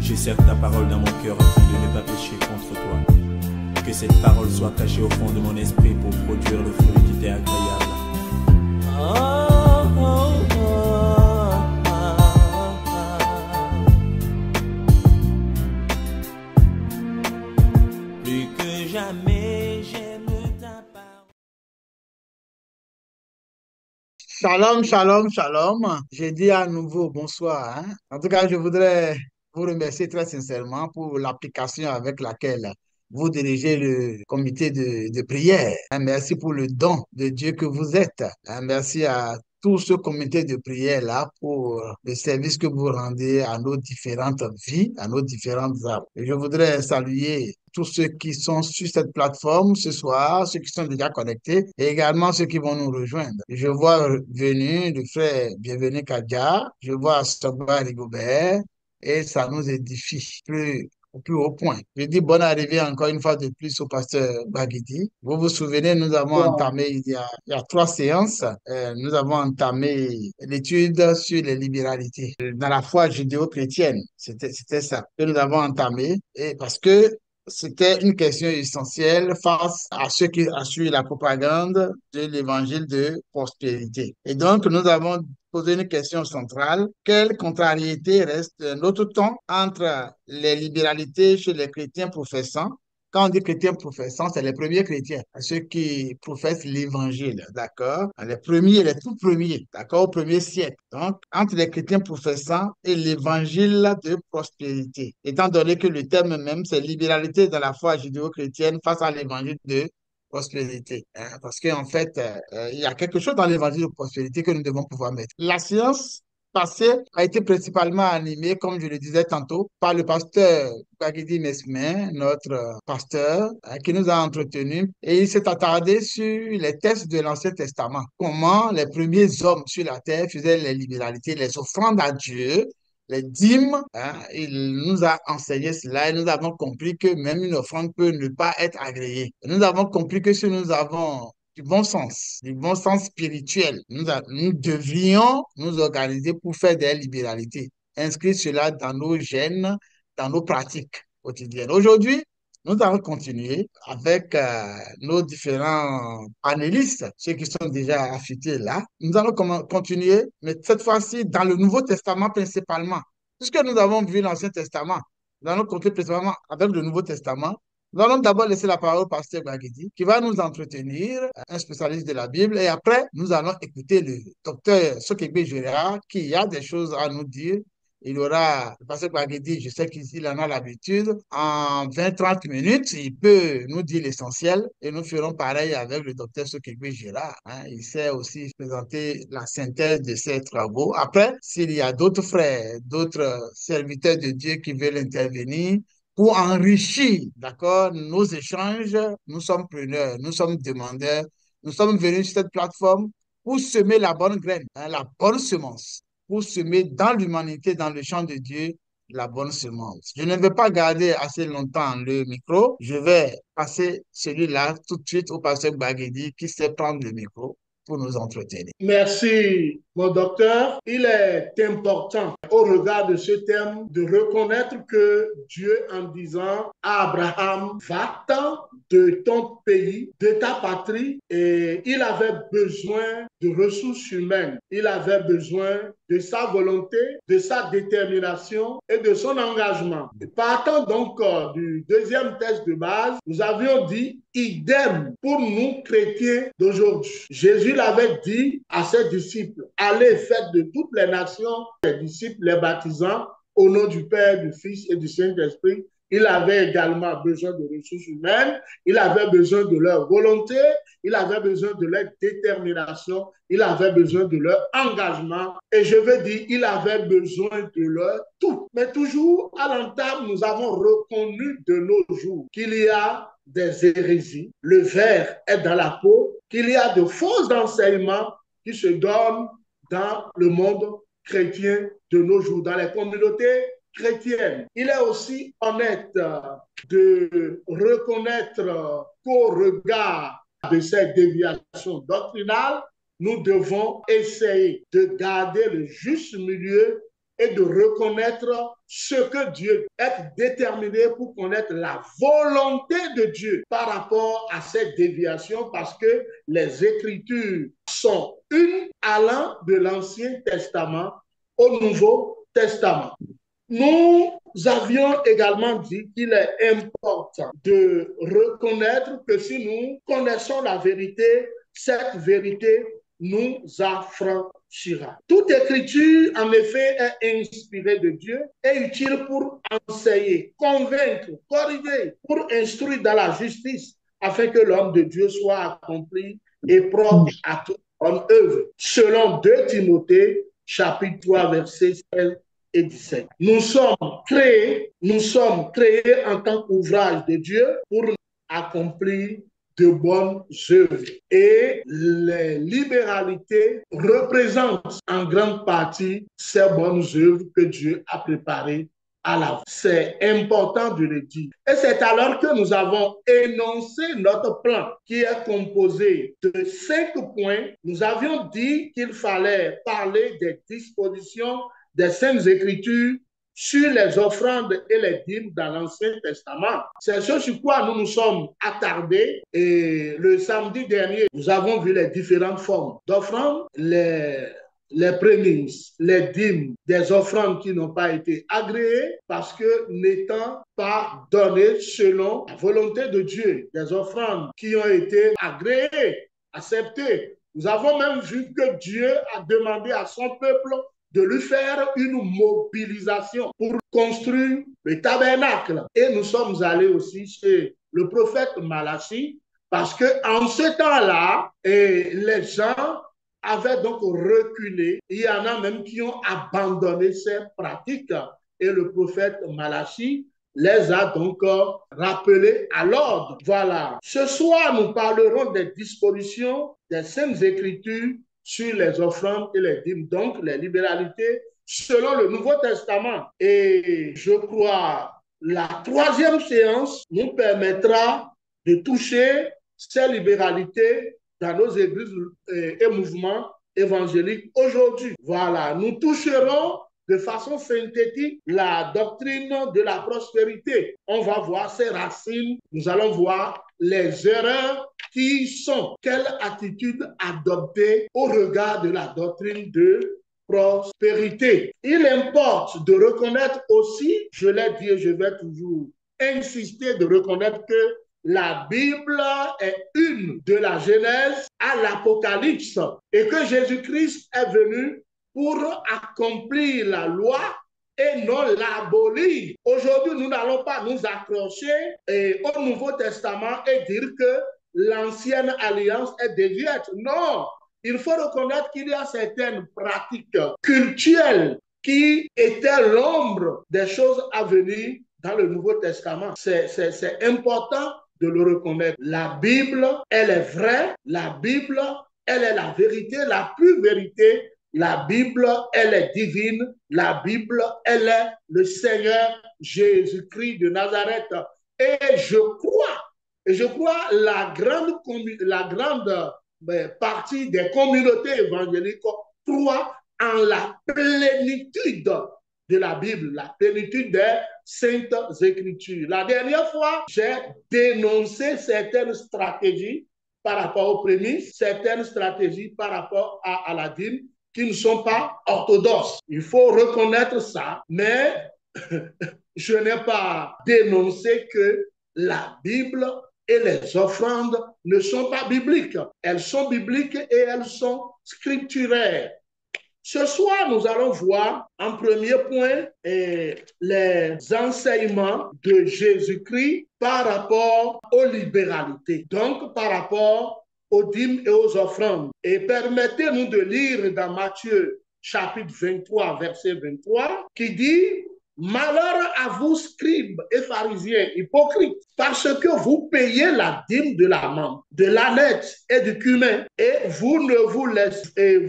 J'ai certes ta parole dans mon cœur afin de ne pas pécher contre toi. Que cette parole soit cachée au fond de mon esprit pour produire le fruit qui t'est agréable. Plus que jamais j'aime ta parole. Shalom, shalom, shalom. J'ai dit à nouveau bonsoir, hein. En tout cas, je voudrais vous remercier très sincèrement pour l'application avec laquelle vous dirigez le comité de prière. Hein, merci pour le don de Dieu que vous êtes. Hein, merci à tout ce comité de prière-là pour le service que vous rendez à nos différentes vies, à nos différentes âmes. Et je voudrais saluer tous ceux qui sont sur cette plateforme ce soir, ceux qui sont déjà connectés et également ceux qui vont nous rejoindre. Je vois venir le frère Bienvenu Kadia, je vois Soba Rigobert et ça nous édifie au plus haut point. Je dis bonne arrivée encore une fois de plus au pasteur Baguidi. Vous vous souvenez, nous avons Bon, entamé il y a 3 séances, nous avons entamé l'étude sur les libéralités dans la foi judéo-chrétienne. C'était ça que nous avons entamé et parce que c'était une question essentielle face à ceux qui assurent la propagande de l'évangile de prospérité. Et donc, nous avons posé une question centrale. Quelle contrariété reste notre temps entre les libéralités chez les chrétiens professants? Quand on dit chrétiens professants, c'est les premiers chrétiens, ceux qui professent l'évangile, d'accord? Les premiers, les tout premiers, d'accord, au premier siècle. Donc, entre les chrétiens professants et l'évangile de prospérité. Étant donné que le terme même, c'est libéralité dans la foi judéo-chrétienne face à l'évangile de prospérité. Hein. Parce qu'en fait, il y a quelque chose dans l'évangile de prospérité que nous devons pouvoir mettre. La science passée a été principalement animée, comme je le disais tantôt, par le pasteur Bagidi Mesmin, notre pasteur, qui nous a entretenus, et il s'est attardé sur les textes de l'Ancien Testament. Comment les premiers hommes sur la terre faisaient les libéralités, les offrandes à Dieu, les dîmes, hein, il nous a enseigné cela et nous avons compris que même une offrande peut ne pas être agréée. Nous avons compris que si nous avons du bon sens spirituel, nous devrions nous organiser pour faire des libéralités, inscrire cela dans nos gènes, dans nos pratiques quotidiennes. Aujourd'hui, nous allons continuer avec nos différents panélistes, ceux qui sont déjà affûtés là. Nous allons continuer, mais cette fois-ci dans le Nouveau Testament principalement. Puisque nous avons vu l'Ancien Testament, nous allons continuer principalement avec le Nouveau Testament. Nous allons d'abord laisser la parole au pasteur Baguedi, qui va nous entretenir, un spécialiste de la Bible, et après, nous allons écouter le docteur Sokegbe Gérard, qui a des choses à nous dire. Il aura, le pasteur Baguedi, je sais qu'il en a l'habitude, en 20-30 minutes, il peut nous dire l'essentiel et nous ferons pareil avec le docteur Sokegbe Gérard. Hein. Il sait aussi présenter la synthèse de ses travaux. Après, s'il y a d'autres frères, d'autres serviteurs de Dieu qui veulent intervenir, pour enrichir, d'accord, nos échanges, nous sommes preneurs, nous sommes demandeurs, nous sommes venus sur cette plateforme pour semer la bonne graine, hein, la bonne semence, pour semer dans l'humanité, dans le champ de Dieu, la bonne semence. Je ne vais pas garder assez longtemps le micro, je vais passer celui-là tout de suite au pasteur Baguedi qui sait prendre le micro pour nous entretenir. merci, mon docteur. Il est important, au regard de ce thème, de reconnaître que Dieu, en disant à Abraham, va-t'en de ton pays, de ta patrie, et il avait besoin de ressources humaines. Il avait besoin de sa volonté, de sa détermination et de son engagement. Partant donc du deuxième test de base, nous avions dit idem pour nous chrétiens d'aujourd'hui. Jésus l'avait dit à ses disciples, allez, faites de toutes les nations les disciples, les baptisant au nom du Père, du Fils et du Saint-Esprit. Il avait également besoin de ressources humaines, il avait besoin de leur volonté, il avait besoin de leur détermination, il avait besoin de leur engagement et je veux dire, il avait besoin de leur tout. Mais toujours à l'entame, nous avons reconnu de nos jours qu'il y a des hérésies, le ver est dans la peau, qu'il y a de faux enseignements qui se donnent dans le monde chrétien de nos jours, dans les communautés chrétiennes. Il est aussi honnête de reconnaître qu'au regard de ces déviations doctrinales, nous devons essayer de garder le juste milieu et de reconnaître ce que Dieu est, être déterminé pour connaître la volonté de Dieu par rapport à cette déviation, parce que les Écritures sont une allant de l'Ancien Testament au Nouveau Testament. Nous avions également dit qu'il est important de reconnaître que si nous connaissons la vérité, cette vérité nous affranchira. Toute écriture, en effet, est inspirée de Dieu et utile pour enseigner, convaincre, corriger, pour instruire dans la justice, afin que l'homme de Dieu soit accompli et propre à toute bonne œuvre. Selon 2 Timothée, chapitre 3, versets 16 et 17. Nous sommes créés en tant qu'ouvrage de Dieu pour accomplir de bonnes œuvres. Et les libéralités représentent en grande partie ces bonnes œuvres que Dieu a préparées à l'avance. C'est important de le dire. Et c'est alors que nous avons énoncé notre plan qui est composé de 5 points. Nous avions dit qu'il fallait parler des dispositions des Saintes Écritures sur les offrandes et les dîmes dans l'Ancien Testament. C'est ce sur quoi nous nous sommes attardés. Et le samedi dernier, nous avons vu les différentes formes d'offrandes, les prémices, les dîmes, des offrandes qui n'ont pas été agréées parce que n'étant pas données selon la volonté de Dieu, des offrandes qui ont été agréées, acceptées. Nous avons même vu que Dieu a demandé à son peuple de lui faire une mobilisation pour construire le tabernacle. Et nous sommes allés aussi chez le prophète Malachie, parce qu'en ce temps-là, les gens avaient donc reculé. Il y en a même qui ont abandonné ces pratiques. Et le prophète Malachie les a donc rappelés à l'ordre. Voilà. Ce soir, nous parlerons des dispositions des Saintes Écritures sur les offrandes et les dîmes, donc les libéralités selon le Nouveau Testament. Et je crois la 3e séance nous permettra de toucher ces libéralités dans nos églises et mouvements évangéliques aujourd'hui. Voilà, nous toucherons de façon synthétique la doctrine de la prospérité. On va voir ses racines, nous allons voir les erreurs qui sont, quelle attitude adopter au regard de la doctrine de prospérité. Il importe de reconnaître aussi, je l'ai dit et je vais toujours insister, de reconnaître que la Bible est une de la Genèse à l'Apocalypse et que Jésus-Christ est venu pour accomplir la loi et non l'abolir. Aujourd'hui, nous n'allons pas nous accrocher au Nouveau Testament et dire que l'ancienne alliance est désuète. Non, il faut reconnaître qu'il y a certaines pratiques cultuelles qui étaient l'ombre des choses à venir dans le Nouveau Testament. C'est important de le reconnaître. La Bible, elle est vraie. La Bible, elle est la vérité, la pure vérité. La Bible, elle est divine. La Bible, elle est le Seigneur Jésus-Christ de Nazareth. Et je crois la grande partie des communautés évangéliques croient en la plénitude de la Bible, la plénitude des Saintes Écritures. La dernière fois, j'ai dénoncé certaines stratégies par rapport aux prémices, certaines stratégies par rapport à la dîme qui ne sont pas orthodoxes. Il faut reconnaître ça, mais je n'ai pas dénoncé que la Bible et les offrandes ne sont pas bibliques. Elles sont bibliques et elles sont scripturaires. Ce soir, nous allons voir en premier point les enseignements de Jésus-Christ par rapport aux libéralités, donc par rapport aux dîmes et aux offrandes. Et permettez-nous de lire dans Matthieu chapitre 23, verset 23, qui dit « Malheur à vous, scribes et pharisiens hypocrites, parce que vous payez la dîme de la menthe, de l'âneth et du cumin, et vous ne vous laissez,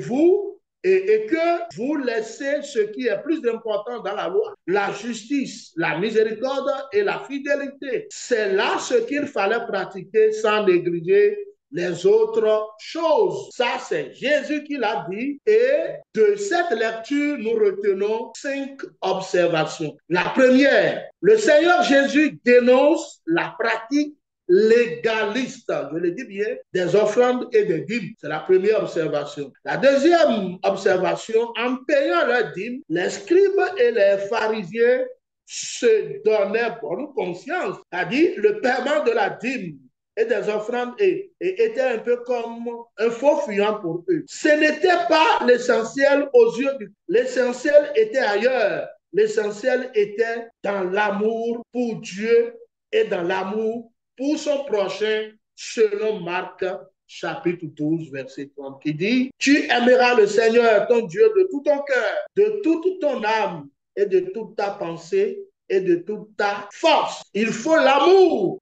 et que vous laissez ce qui est plus important dans la loi, la justice, la miséricorde et la fidélité. C'est là ce qu'il fallait pratiquer sans négliger les autres choses. Ça, c'est Jésus qui l'a dit. Et de cette lecture, nous retenons 5 observations. La première, le Seigneur Jésus dénonce la pratique légaliste, je le dis bien, des offrandes et des dîmes. C'est la première observation. La deuxième observation, en payant leurs dîmes, les scribes et les pharisiens se donnaient bonne conscience, c'est-à-dire le paiement de la dîme et des offrandes était un peu comme un faux fuyant pour eux. Ce n'était pas l'essentiel aux yeux du... L'essentiel était ailleurs. L'essentiel était dans l'amour pour Dieu et dans l'amour pour son prochain, selon Marc chapitre 12, verset 30, qui dit, tu aimeras le Seigneur, ton Dieu, de tout ton cœur, de toute ton âme et de toute ta pensée et de toute ta force. Il faut l'amour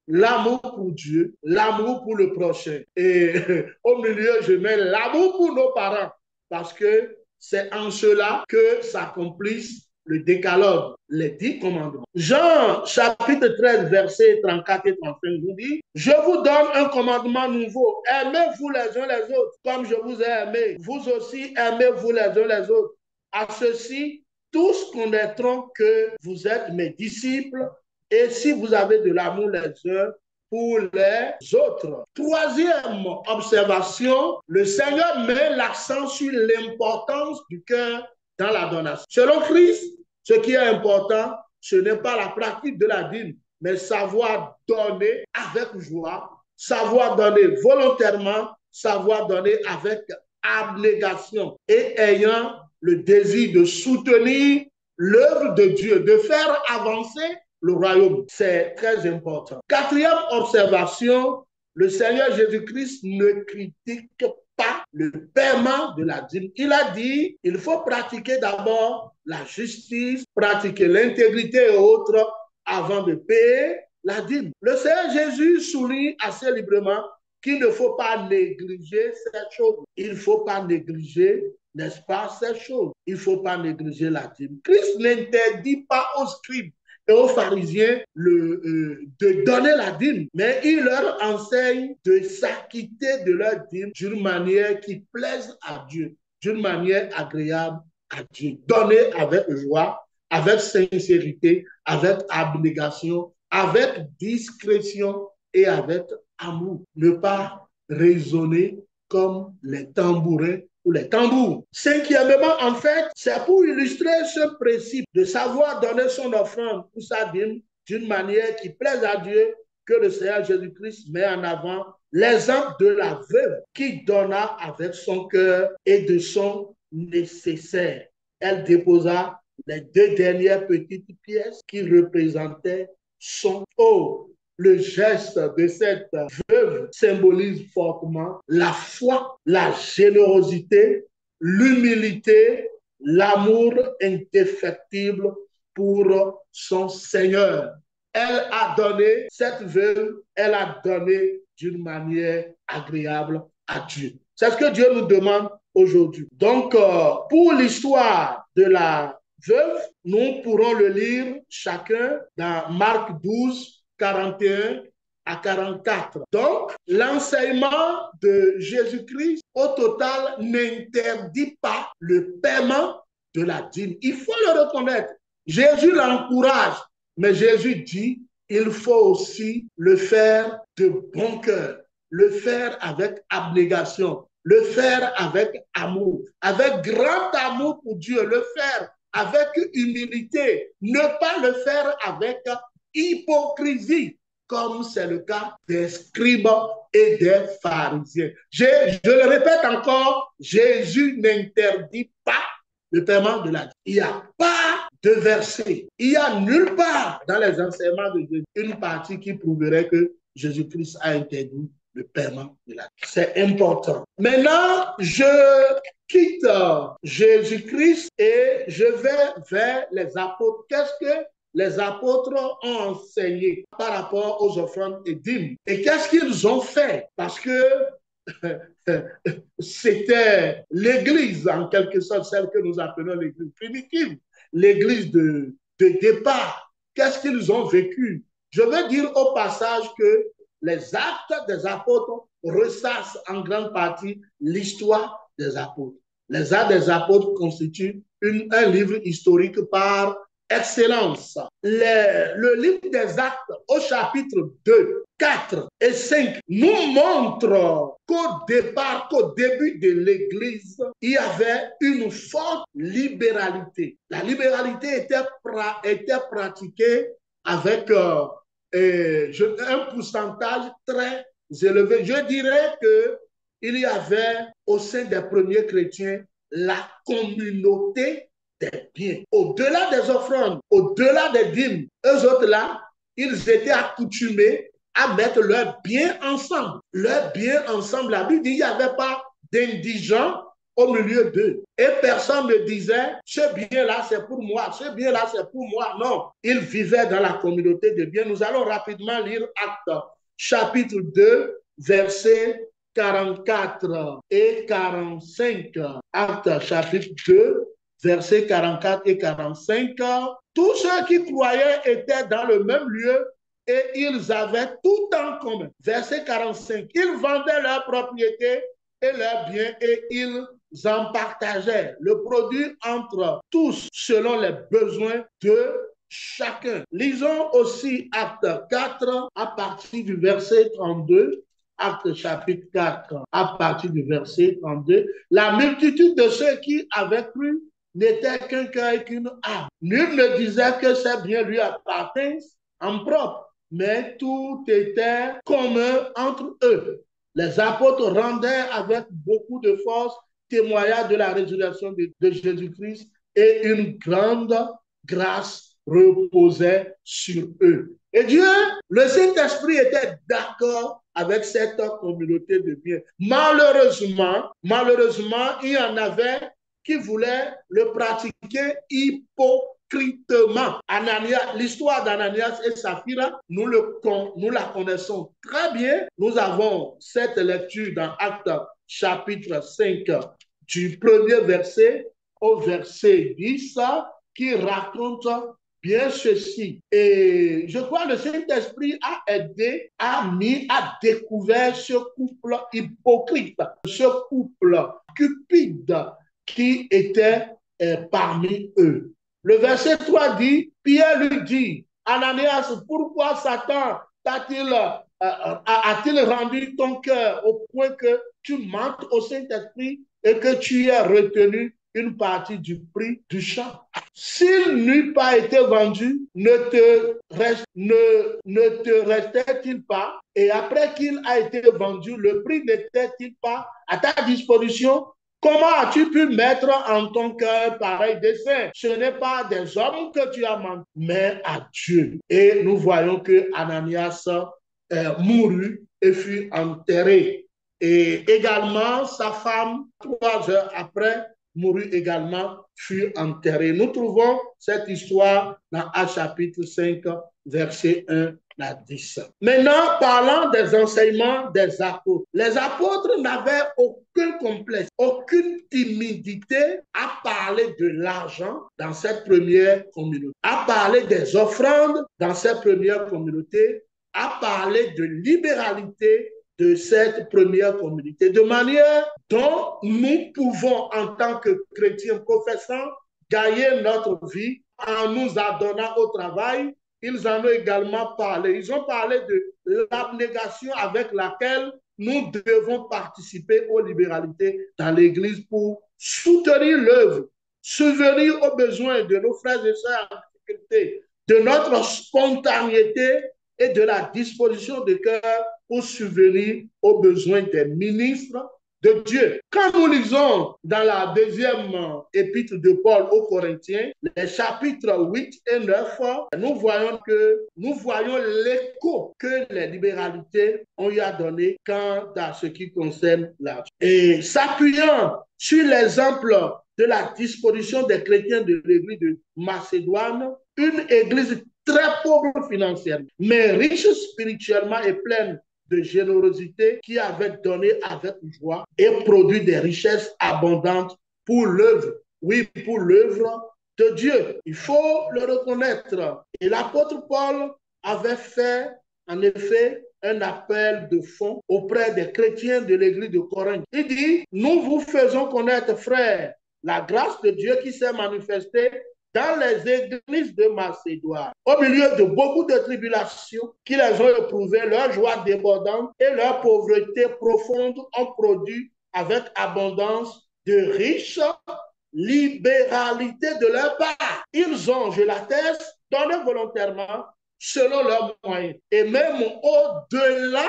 pour Dieu, l'amour pour le prochain. Et au milieu, je mets l'amour pour nos parents, parce que c'est en cela que s'accomplissent le décalogue, les 10 commandements. Jean, chapitre 13, versets 34 et 35, nous dit, je vous donne un commandement nouveau. Aimez-vous les uns les autres, comme je vous ai aimé. Vous aussi, aimez-vous les uns les autres. À ceci, tous connaîtront que vous êtes mes disciples et si vous avez de l'amour les uns pour les autres. Troisième observation, le Seigneur met l'accent sur l'importance du cœur dans la donation. Selon Christ, ce qui est important, ce n'est pas la pratique de la dîme, mais savoir donner avec joie, savoir donner volontairement, savoir donner avec abnégation et ayant le désir de soutenir l'œuvre de Dieu, de faire avancer le royaume. C'est très important. Quatrième observation, le Seigneur Jésus-Christ ne critique pas le paiement de la dîme. Il a dit, il faut pratiquer d'abord la justice, pratiquer l'intégrité et autres avant de payer la dîme. Le Seigneur Jésus souligne assez librement qu'il ne faut pas négliger cette chose. Il ne faut pas négliger, n'est-ce pas, cette chose. Il ne faut pas négliger la dîme. Christ n'interdit pas aux scribes et aux pharisiens de donner la dîme, mais il leur enseigne de s'acquitter de leur dîme d'une manière qui plaise à Dieu, d'une manière agréable à Dieu. Donner avec joie, avec sincérité, avec abnégation, avec discrétion et avec amour. Ne pas raisonner comme les tambourins ou les tambours. Cinquièmement, en fait, c'est pour illustrer ce principe de savoir donner son offrande ou sa dîme d'une manière qui plaise à Dieu que le Seigneur Jésus-Christ met en avant l'exemple de la veuve qui donna avec son cœur et de son nécessaire. Elle déposa les 2 dernières petites pièces qui représentaient son eau. Le geste de cette veuve symbolise fortement la foi, la générosité, l'humilité, l'amour indéfectible pour son Seigneur. Elle a donné, cette veuve, elle a donné d'une manière agréable à Dieu. C'est ce que Dieu nous demande aujourd'hui. Donc, pour l'histoire de la veuve, nous pourrons le lire chacun dans Marc 12, 41 à 44. Donc, l'enseignement de Jésus-Christ, au total, n'interdit pas le paiement de la dîme. Il faut le reconnaître. Jésus l'encourage, mais Jésus dit, il faut aussi le faire de bon cœur, le faire avec abnégation, le faire avec amour, avec grand amour pour Dieu, le faire avec humilité, ne pas le faire avec hypocrisie, comme c'est le cas des scribes et des pharisiens. Je le répète encore, Jésus n'interdit pas le paiement de la dîme. Il n'y a pas de verset, il n'y a nulle part dans les enseignements de Jésus une partie qui prouverait que Jésus-Christ a interdit le paiement de la dîme. C'est important. Maintenant, je quitte Jésus-Christ et je vais vers les apôtres. Qu'est-ce que les apôtres ont enseigné par rapport aux offrandes et dîmes? Et qu'est-ce qu'ils ont fait? Parce que c'était l'église, en quelque sorte, celle que nous appelons l'église primitive, l'église de départ. Qu'est-ce qu'ils ont vécu? Je veux dire au passage que les actes des apôtres ressassent en grande partie l'histoire des apôtres. Les actes des apôtres constituent un livre historique par excellence. Le livre des actes au chapitre 2, 4 et 5 nous montre qu'au début de l'Église, il y avait une forte libéralité. La libéralité était pratiquée avec un pourcentage très élevé. Je dirais qu'il y avait au sein des premiers chrétiens la communauté des biens. Au-delà des offrandes, au-delà des dîmes, eux autres là, ils étaient accoutumés à mettre leurs biens ensemble. Leurs biens ensemble. La Bible dit qu'il n'y avait pas d'indigents au milieu d'eux. Et personne ne disait, ce bien-là, c'est pour moi, ce bien-là, c'est pour moi. Non, ils vivaient dans la communauté de biens. Nous allons rapidement lire Actes, chapitre 2, versets 44 et 45. Actes, chapitre 2, versets 44 et 45. Tous ceux qui croyaient étaient dans le même lieu et ils avaient tout en commun. Verset 45. Ils vendaient leurs propriétés et leurs biens et ils en partageaient le produit entre tous selon les besoins de chacun. Lisons aussi Acte 4 à partir du verset 32. Acte chapitre 4 à partir du verset 32. La multitude de ceux qui avaient cru n'était qu'un cœur et qu'une âme. Nul ne disait que ces biens lui appartinssent en propre, mais tout était commun entre eux. Les apôtres rendaient avec beaucoup de force témoignage de la résurrection de Jésus-Christ et une grande grâce reposait sur eux. Et Dieu, le Saint-Esprit était d'accord avec cette communauté de biens. Malheureusement, il y en avait qui voulaient le pratiquer hypocritement. Ananias, l'histoire d'Ananias et Saphira, nous la connaissons très bien. Nous avons cette lecture dans Actes chapitre 5 du premier verset au verset 10 qui raconte bien ceci. Et je crois que le Saint-Esprit a aidé, a découvert ce couple hypocrite, ce couple cupide qui était parmi eux. Le verset 3 dit, Pierre lui dit, Ananias, pourquoi Satan a-t-il rendu ton cœur au point que tu mentes au Saint-Esprit et que tu aies retenu une partie du prix du champ? S'il n'eût pas été vendu, ne te restait-il pas? Et après qu'il a été vendu, le prix n'était-il pas à ta disposition? Comment as-tu pu mettre en ton cœur pareil dessein? Ce n'est pas des hommes que tu as menti, mais à Dieu. Et nous voyons que Ananias mourut et fut enterré. Et également, sa femme, 3 heures après, mourut également, fut enterrée. Nous trouvons cette histoire dans Actes chapitre 5, verset 1 à 10. Maintenant, parlant des enseignements des apôtres. Les apôtres n'avaient aucun complexe, aucune timidité à parler de l'argent dans cette première communauté, à parler des offrandes dans cette première communauté, à parler de libéralité de cette première communauté, de manière dont nous pouvons, en tant que chrétiens professants, gagner notre vie en nous adonnant au travail. Ils en ont également parlé. Ils ont parlé de l'abnégation avec laquelle nous devons participer aux libéralités dans l'Église pour soutenir l'œuvre, subvenir aux besoins de nos frères et sœurs en difficulté, de notre spontanéité et de la disposition de cœur pour subvenir aux besoins des ministres de Dieu. Quand nous lisons dans la deuxième épître de Paul aux Corinthiens, les chapitres 8 et 9, nous voyons l'écho que les libéralités ont eu à donner quant à ce qui concerne l'argent. Et s'appuyant sur l'exemple de la disposition des chrétiens de l'église de Macédoine, une église très pauvre financièrement, mais riche spirituellement et pleine de générosité, qui avait donné avec joie et produit des richesses abondantes pour l'œuvre. Oui, pour l'œuvre de Dieu. Il faut le reconnaître. Et l'apôtre Paul avait fait, en effet, un appel de fonds auprès des chrétiens de l'église de Corinthe. Il dit, nous vous faisons connaître, frères, la grâce de Dieu qui s'est manifestée dans les églises de Macédoine. Au milieu de beaucoup de tribulations qui les ont éprouvées, leur joie débordante et leur pauvreté profonde ont produit avec abondance de riches libéralité de leur part. Ils ont, je l'atteste, donné volontairement selon leurs moyens et même au-delà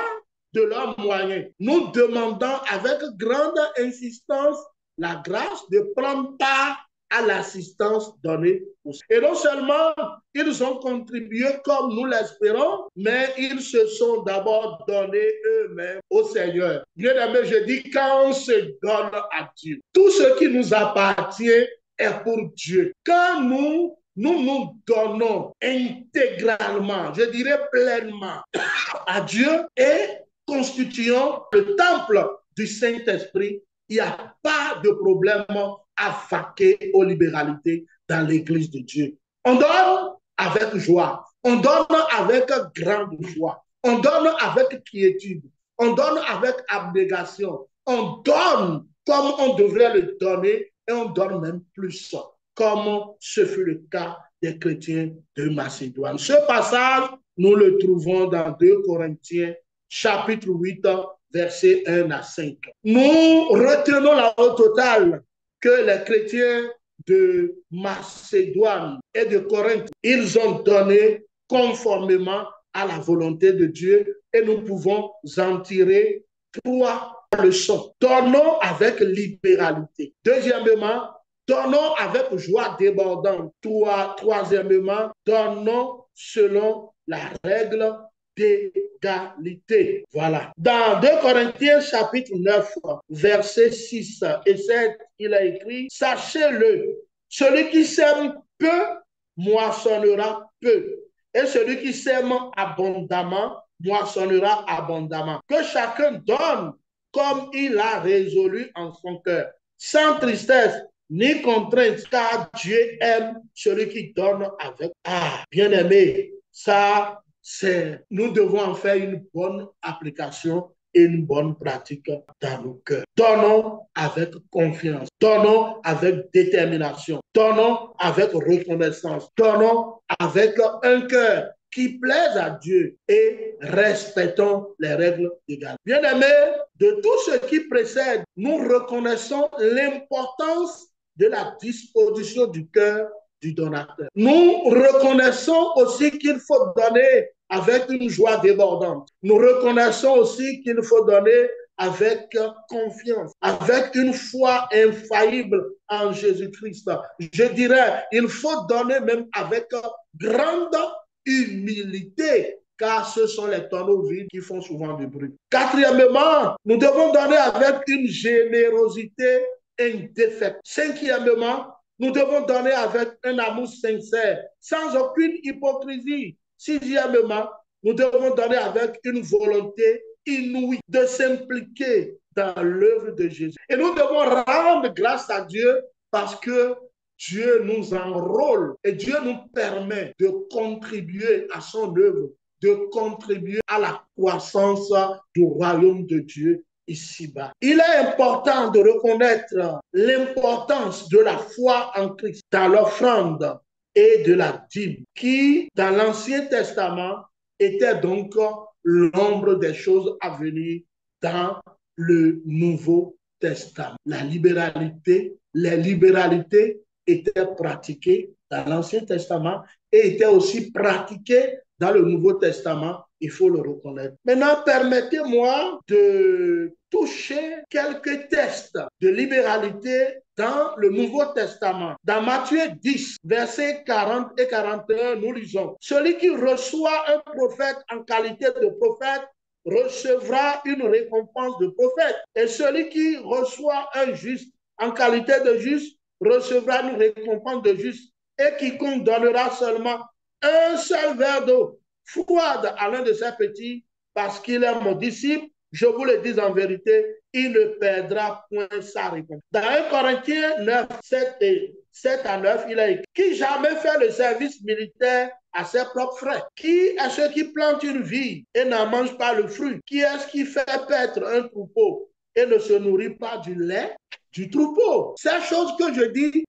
de leurs moyens. Nous demandons avec grande insistance la grâce de prendre part à l'assistance donnée. Et non seulement ils ont contribué comme nous l'espérons, mais ils se sont d'abord donnés eux-mêmes au Seigneur. Bien-aimé, je dis, quand on se donne à Dieu, tout ce qui nous appartient est pour Dieu. Quand nous nous donnons intégralement, je dirais pleinement à Dieu et constituons le temple du Saint-Esprit, il n'y a pas de problème à vaquer aux libéralités dans l'Église de Dieu. On donne avec joie, on donne avec grande joie, on donne avec quiétude, on donne avec abnégation, on donne comme on devrait le donner et on donne même plus, comme ce fut le cas des chrétiens de Macédoine. Ce passage, nous le trouvons dans 2 Corinthiens, chapitre 8, versets 1 à 5. Nous retenons là au total que les chrétiens de Macédoine et de Corinthe, ils ont donné conformément à la volonté de Dieu et nous pouvons en tirer 3 leçons. Donnons avec libéralité. Deuxièmement, donnons avec joie débordante. Troisièmement, donnons selon la règle d'égalité. Voilà. Dans 2 Corinthiens chapitre 9, versets 6 et 7, il a écrit, sachez-le, celui qui sème peu, moissonnera peu. Et celui qui sème abondamment, moissonnera abondamment. Que chacun donne comme il a résolu en son cœur, sans tristesse ni contrainte, car Dieu aime celui qui donne avec. Ah, bien-aimé, ça, nous devons en faire une bonne application et une bonne pratique dans nos cœurs. Donnons avec confiance, donnons avec détermination, donnons avec reconnaissance, donnons avec un cœur qui plaise à Dieu et respectons les règles d'égalité. Bien-aimés, de tout ce qui précède, nous reconnaissons l'importance de la disposition du cœur du donateur. Nous reconnaissons aussi qu'il faut donner avec une joie débordante. Nous reconnaissons aussi qu'il faut donner avec confiance, avec une foi infaillible en Jésus-Christ. Je dirais, il faut donner même avec grande humilité, car ce sont les tonneaux vides qui font souvent du bruit. Quatrièmement, nous devons donner avec une générosité indéfectible. Cinquièmement, nous devons donner avec un amour sincère, sans aucune hypocrisie. Sixièmement, nous devons donner avec une volonté inouïe de s'impliquer dans l'œuvre de Jésus. Et nous devons rendre grâce à Dieu parce que Dieu nous enrôle et Dieu nous permet de contribuer à son œuvre, de contribuer à la croissance du royaume de Dieu ici-bas. Il est important de reconnaître l'importance de la foi en Christ dans l'offrande et de la dîme, qui, dans l'Ancien Testament, était donc l'ombre des choses à venir dans le Nouveau Testament. Les libéralités étaient pratiquées dans l'Ancien Testament et étaient aussi pratiquées dans le Nouveau Testament, il faut le reconnaître. Maintenant, permettez-moi de toucher quelques textes de libéralité dans le Nouveau Testament. Dans Matthieu 10, versets 40 et 41, nous lisons, « Celui qui reçoit un prophète en qualité de prophète recevra une récompense de prophète. Et celui qui reçoit un juste en qualité de juste recevra une récompense de juste. Et quiconque donnera seulement un seul verre d'eau froide à l'un de ses petits, parce qu'il est mon disciple, je vous le dis en vérité, il ne perdra point sa récompense. » Dans 1 Corinthiens 9, 7 et 7 à 9, il a écrit: qui jamais fait le service militaire à ses propres frais? Qui est ce qui plante une vigne et n'en mange pas le fruit? Qui est-ce qui fait paître un troupeau et ne se nourrit pas du lait du troupeau? Ces choses que je dis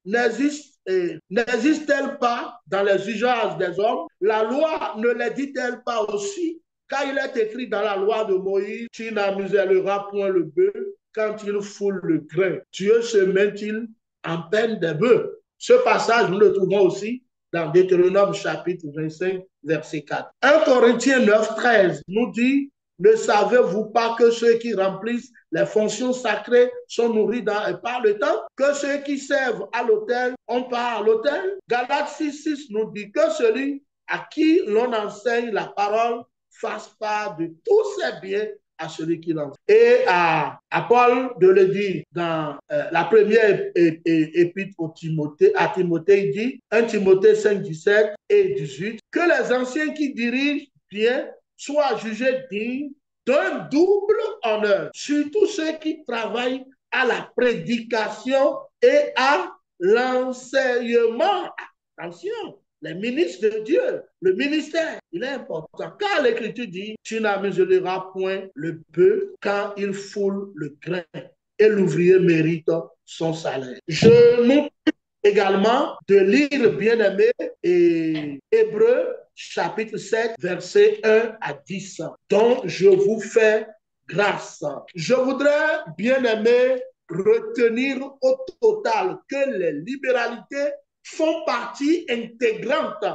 n'existent-elles pas dans les usages des hommes? La loi ne les dit-elle pas aussi? Car il est écrit dans la loi de Moïse: tu n'amuselleras point le bœuf quand il foule le grain. Dieu se met-il en peine des bœufs? Ce passage, nous le trouvons aussi dans Deutéronome chapitre 25, verset 4. 1 Corinthiens 9, 13 nous dit: ne savez-vous pas que ceux qui remplissent les fonctions sacrées sont nourris par le temps? Que ceux qui servent à l'autel ont part à l'autel? Galates 6, 6 nous dit que celui à qui l'on enseigne la parole fasse part de tous ses biens à celui qui l'enseigne. Et à Paul de le dire dans la première épître à Timothée, il dit, 1 Timothée 5, 17 et 18, que les anciens qui dirigent bien soient jugés dignes d'un double honneur, surtout ceux qui travaillent à la prédication et à l'enseignement. Attention, les ministres de Dieu, le ministère, il est important. Car l'Écriture dit: tu n'amuselleras point le bœuf quand il foule le grain, et l'ouvrier mérite son salaire. Je nous également de lire, bien-aimé, et Hébreux chapitre 7, versets 1 à 10, dont je vous fais grâce. Je voudrais, bien-aimé, retenir au total que les libéralités font partie intégrante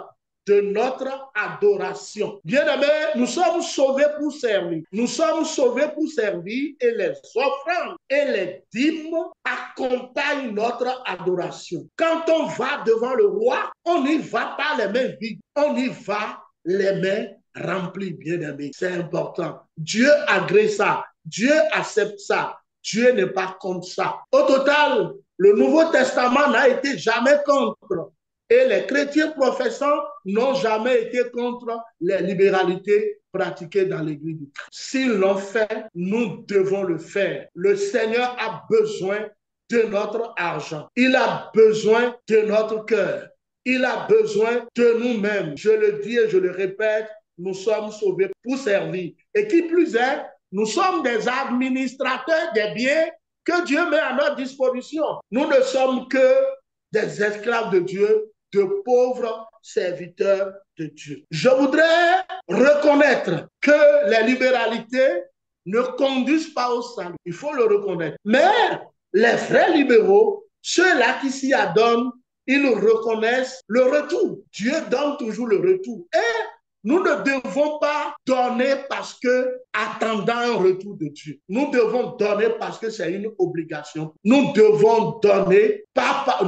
de notre adoration. Bien-aimés, nous sommes sauvés pour servir. Nous sommes sauvés pour servir, et les offrandes et les dîmes accompagnent notre adoration. Quand on va devant le roi, on n'y va pas les mains vides, on y va les mains remplies, bien-aimés. C'est important. Dieu agrée ça. Dieu accepte ça. Dieu n'est pas contre ça. Au total, le Nouveau Testament n'a été jamais contre. Et les chrétiens professants n'ont jamais été contre les libéralités pratiquées dans l'Église du Christ. S'ils l'ont fait, nous devons le faire. Le Seigneur a besoin de notre argent. Il a besoin de notre cœur. Il a besoin de nous-mêmes. Je le dis et je le répète, nous sommes sauvés pour servir. Et qui plus est, nous sommes des administrateurs des biens que Dieu met à notre disposition. Nous ne sommes que des esclaves de Dieu, de pauvres serviteurs de Dieu. Je voudrais reconnaître que les libéralités ne conduisent pas au salut. Il faut le reconnaître. Mais les vrais libéraux, ceux-là qui s'y adonnent, ils reconnaissent le retour. Dieu donne toujours le retour. Et nous ne devons pas donner parce que attendant un retour de Dieu. Nous devons donner parce que c'est une obligation. Nous devons donner pas parce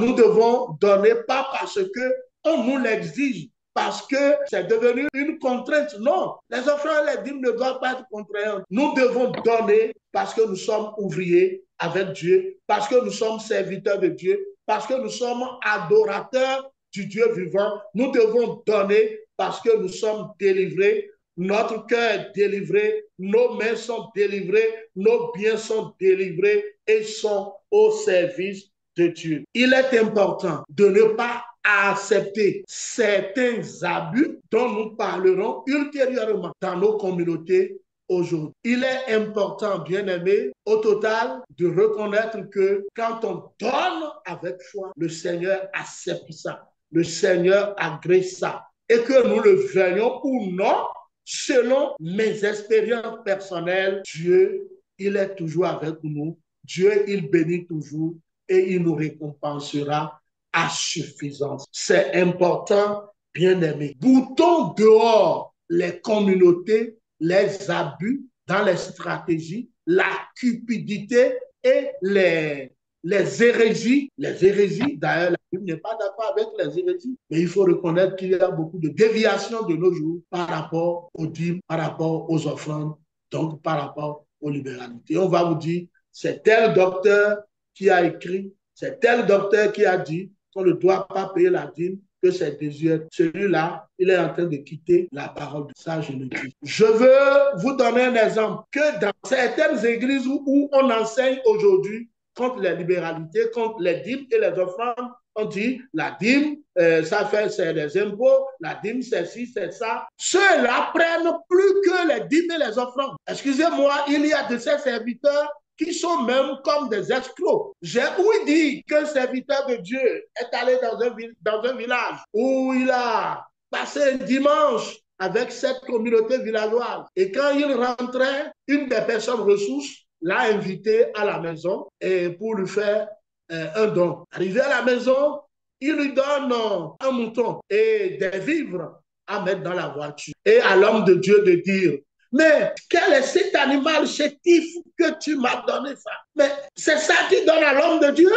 que on nous l'exige, parce que c'est devenu une contrainte. Non, les offrandes et les dîmes ne doivent pas être contraintes. Nous devons donner parce que nous sommes ouvriers avec Dieu, parce que nous sommes serviteurs de Dieu, parce que nous sommes adorateurs du Dieu vivant. Nous devons donner parce que nous sommes délivrés, notre cœur est délivré, nos mains sont délivrées, nos biens sont délivrés et sont au service de Dieu. Il est important de ne pas accepter certains abus dont nous parlerons ultérieurement dans nos communautés aujourd'hui. Il est important, bien-aimé, au total, de reconnaître que quand on donne avec foi, le Seigneur accepte ça. Le Seigneur agrée ça. Et que nous le veuillions ou non, selon mes expériences personnelles, Dieu, il est toujours avec nous. Dieu, il bénit toujours et il nous récompensera à suffisance. C'est important, bien-aimé. Boutons dehors les communautés, les abus dans les stratégies, la cupidité et les hérésies. Les hérésies, d'ailleurs, la Bible n'est pas d'accord avec les hérésies, mais il faut reconnaître qu'il y a beaucoup de déviations de nos jours par rapport aux dîmes, par rapport aux offrandes, donc par rapport aux libéralités. On va vous dire, c'est tel docteur qui a écrit, c'est tel docteur qui a dit qu'on ne doit pas payer la dîme, que c'est désuet. Celui-là, il est en train de quitter la parole de ça, je le dis. Je veux vous donner un exemple, que dans certaines églises où on enseigne aujourd'hui contre les libéralités, contre les dîmes et les offrandes, On dit la dîme, ça fait c'est les impôts, la dîme c'est ci, c'est ça. Ceux-là prennent plus que les dîmes et les offrandes. Excusez-moi, il y a de ces serviteurs qui sont même comme des escrocs. J'ai ouï dire qu'un serviteur de Dieu est allé dans un village où il a passé un dimanche avec cette communauté villageoise. Et quand il rentrait, une des personnes ressources l'a invité à la maison et pour lui faire un don. Arrivé à la maison, il lui donne un mouton et des vivres à mettre dans la voiture. Et à l'homme de Dieu de dire, mais quel est cet animal chétif que tu m'as donné ça? Mais c'est ça qu'il donne à l'homme de Dieu?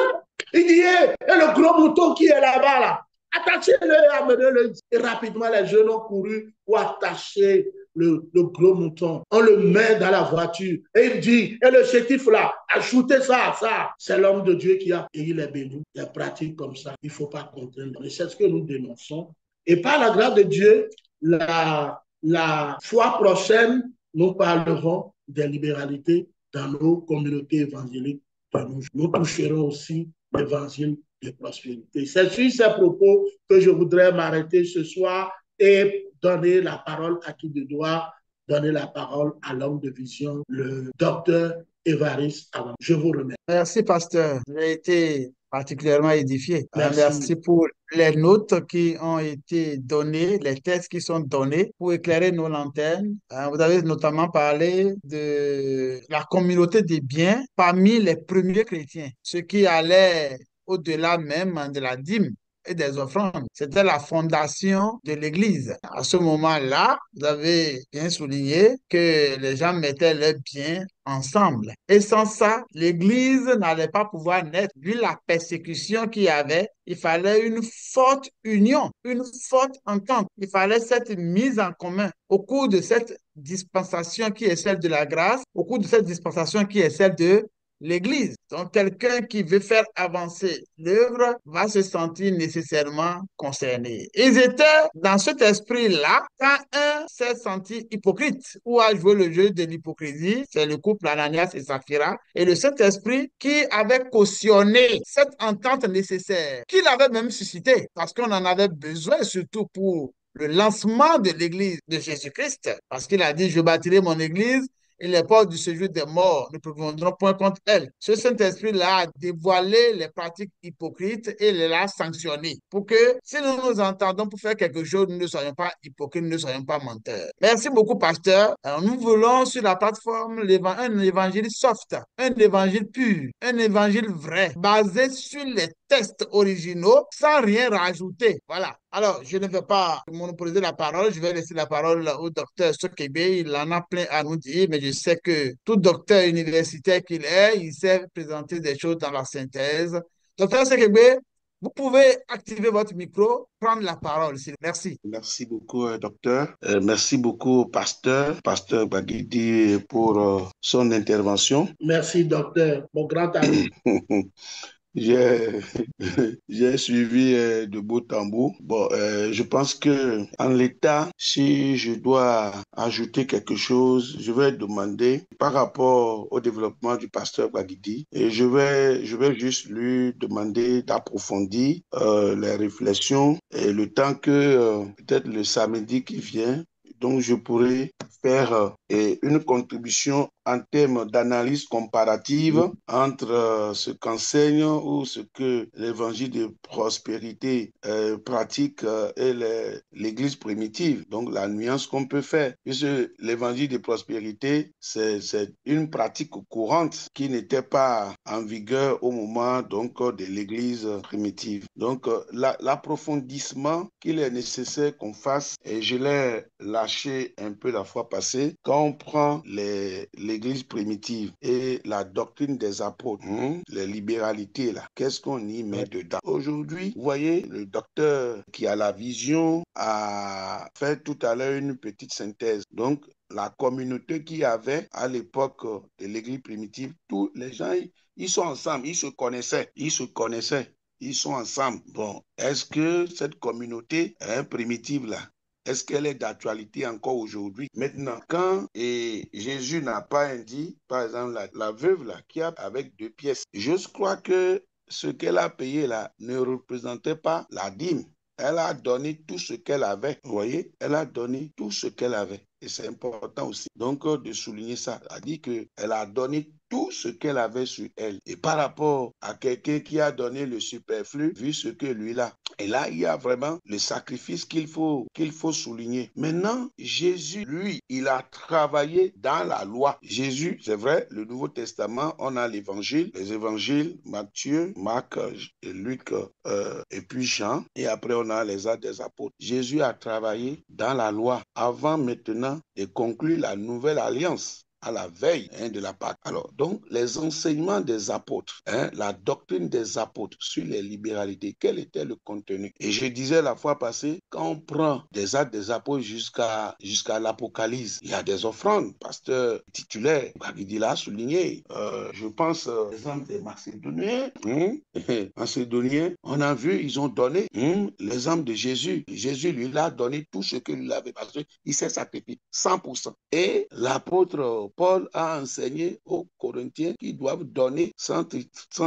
Il dit, et le gros mouton qui est là-bas, là, attachez-le et amenez-le. Et rapidement, les jeunes ont couru pour attacher le gros mouton. On le met dans la voiture. Et il dit, et le chétif là, ajoutez ça à ça. C'est l'homme de Dieu qui a, et il est béni. Des pratiques comme ça, il ne faut pas contraindre. Et c'est ce que nous dénonçons. Et par la grâce de Dieu, la fois prochaine, nous parlerons des libéralités dans nos communautés évangéliques. Nous toucherons aussi l'évangile de prospérité. C'est sur ces propos que je voudrais m'arrêter ce soir et donner la parole à qui de droit, donner la parole à l'homme de vision, le docteur Évariste Avant. Je vous remercie. Merci, pasteur. J'ai été particulièrement édifié. Merci. Merci pour les notes qui ont été données, les textes qui sont donnés pour éclairer nos lanternes. Vous avez notamment parlé de la communauté des biens parmi les premiers chrétiens, ce qui allait au-delà même de la dîme et des offrandes. C'était la fondation de l'Église. À ce moment-là, vous avez bien souligné que les gens mettaient leurs biens ensemble. Et sans ça, l'Église n'allait pas pouvoir naître. Vu la persécution qu'il y avait, il fallait une forte union, une forte entente. Il fallait cette mise en commun au cours de cette dispensation qui est celle de la grâce, au cours de cette dispensation qui est celle de l'Église. Donc, quelqu'un qui veut faire avancer l'œuvre va se sentir nécessairement concerné. Ils étaient dans cet esprit-là quand un s'est senti hypocrite ou a joué le jeu de l'hypocrisie, c'est le couple Ananias et Saphira, et le Saint-Esprit qui avait cautionné cette entente nécessaire, qu'il avait même suscité, parce qu'on en avait besoin surtout pour le lancement de l'Église de Jésus-Christ, parce qu'il a dit, je bâtirai mon Église et les portes du séjour des morts ne prévaudront point contre elle. Ce Saint-Esprit-là a dévoilé les pratiques hypocrites et les a sanctionnées pour que si nous nous entendons pour faire quelque chose, nous ne soyons pas hypocrites, nous ne soyons pas menteurs. Merci beaucoup, pasteur. Alors, nous voulons sur la plateforme un évangile soft, un évangile pur, un évangile vrai, basé sur les textes originaux sans rien rajouter. Voilà. Alors, je ne vais pas monopoliser la parole, je vais laisser la parole au docteur Sokebe. Il en a plein à nous dire, mais je sais que tout docteur universitaire qu'il est, il sait présenter des choses dans la synthèse. Docteur Sokebe, vous pouvez activer votre micro, prendre la parole. Merci. Merci beaucoup, docteur. Merci beaucoup, pasteur Bagidi, pour son intervention. Merci, docteur, mon grand ami. J'ai j'ai suivi de bout en bout. Bon, je pense que en l'état, si je dois ajouter quelque chose, je vais demander par rapport au développement du pasteur Bagidi, et je vais juste lui demander d'approfondir les réflexions et le temps que peut-être le samedi qui vient. Donc, je pourrais faire une contribution en termes d'analyse comparative entre ce qu'enseigne ou ce que l'évangile de prospérité pratique et l'église primitive. Donc, la nuance qu'on peut faire. Puisque l'évangile de prospérité, c'est une pratique courante qui n'était pas en vigueur au moment donc de l'église primitive. Donc, l'approfondissement qu'il est nécessaire qu'on fasse, et je l'ai lâché un peu la fois passée, quand on prend l'église primitive et la doctrine des apôtres, les libéralités là, qu'est-ce qu'on y met dedans? Aujourd'hui, vous voyez, le docteur qui a la vision a fait tout à l'heure une petite synthèse. Donc, la communauté qu'il y avait à l'époque de l'église primitive, tous les gens, ils sont ensemble, ils se connaissaient. Ils sont ensemble. Bon, est-ce que cette communauté primitive là, est-ce qu'elle est d'actualité encore aujourd'hui? Maintenant, quand Jésus n'a pas dit, par exemple, la veuve là, qui a avec 2 pièces, je crois que ce qu'elle a payé là ne représentait pas la dîme. Elle a donné tout ce qu'elle avait. Vous voyez, elle a donné tout ce qu'elle avait. Et c'est important aussi. Donc, de souligner ça. Elle a dit qu'elle a donné tout ce qu'elle avait sur elle. Et par rapport à quelqu'un qui a donné le superflu, vu ce que lui a. Et là, il y a vraiment le sacrifice qu'il faut souligner. Maintenant, Jésus, lui, il a travaillé dans la loi. Jésus, c'est vrai, le Nouveau Testament, on a l'évangile, les évangiles, Matthieu, Marc, Luc, et puis Jean. Et après, on a les actes des apôtres. Jésus a travaillé dans la loi avant maintenant de conclure la nouvelle alliance à la veille de la Pâque. Alors, donc, les enseignements des apôtres, la doctrine des apôtres sur les libéralités, quel était le contenu? Et je disais la fois passée, quand on prend des actes des apôtres jusqu'à l'Apocalypse, il y a des offrandes. Pasteur titulaire, Bagidi l'a souligné. Je pense, par exemple, des Macédoniens. Macédoniens, on a vu, ils ont donné l'exemple de Jésus. Jésus, lui, a donné tout ce que lui avait, parce qu'il s'est sacrifié 100%. Et l'apôtre Paul a enseigné aux Corinthiens qu'ils doivent donner sans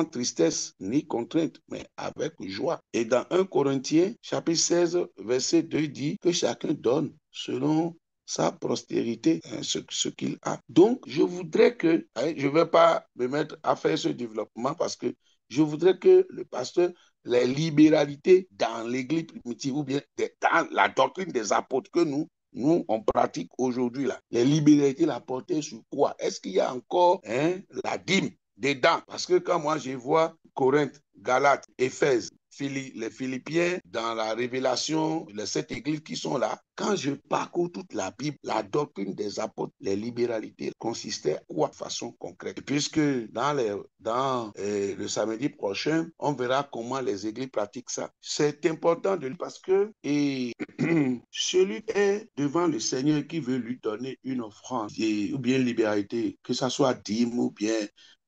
tristesse ni contrainte, mais avec joie. Et dans 1 Corinthiens, chapitre 16, verset 2, dit que chacun donne selon sa postérité, ce qu'il a. Donc, je voudrais que, je ne vais pas me mettre à faire ce développement parce que je voudrais que le pasteur, les libéralités dans l'église primitive ou bien dans la doctrine des apôtres que nous, on pratique aujourd'hui là. Les libéralités, la portée sur quoi? Est-ce qu'il y a encore la dîme dedans? Parce que quand moi je vois Corinthe, Galates, Éphèse, les Philippiens, dans la Révélation, les 7 églises qui sont là, quand je parcours toute la Bible, la doctrine des apôtres, les libéralités consistaient à quoi de façon concrète? Et puisque dans le samedi prochain, on verra comment les églises pratiquent ça. C'est important de lui parce que celui qui est devant le Seigneur qui veut lui donner une offrande ou bien une libéralité, que ce soit dîme ou bien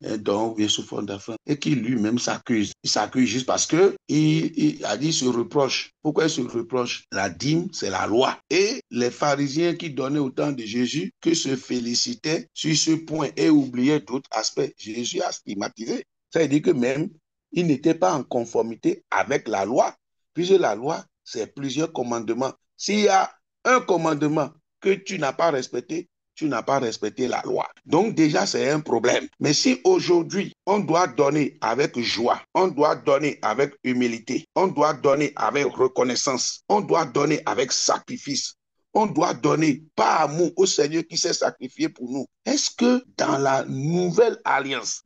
un don ou bien sous forme d'offrande, et qui lui-même s'accuse. Il s'accuse juste parce que il a dit, il se reproche. Pourquoi il se reproche? La dîme, c'est la loi. Et les pharisiens qui donnaient au temps de Jésus, que se félicitaient sur ce point et oubliaient d'autres aspects, Jésus a stigmatisé. Ça veut dire que même, il n'était pas en conformité avec la loi. Puisque la loi, c'est plusieurs commandements. S'il y a un commandement que tu n'as pas respecté, tu n'as pas respecté la loi. Donc déjà, c'est un problème. Mais si aujourd'hui, on doit donner avec joie, on doit donner avec humilité, on doit donner avec reconnaissance, on doit donner avec sacrifice, on doit donner par amour au Seigneur qui s'est sacrifié pour nous. Est-ce que dans la nouvelle alliance,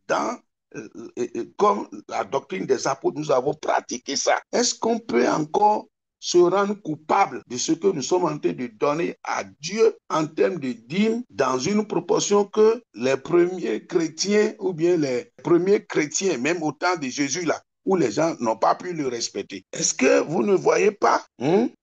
comme la doctrine des apôtres, nous avons pratiqué ça? Est-ce qu'on peut encore se rendre coupable de ce que nous sommes en train de donner à Dieu en termes de dîme dans une proportion que les premiers chrétiens ou bien les premiers chrétiens, même au temps de Jésus là, où les gens n'ont pas pu le respecter? Est-ce que vous ne voyez pas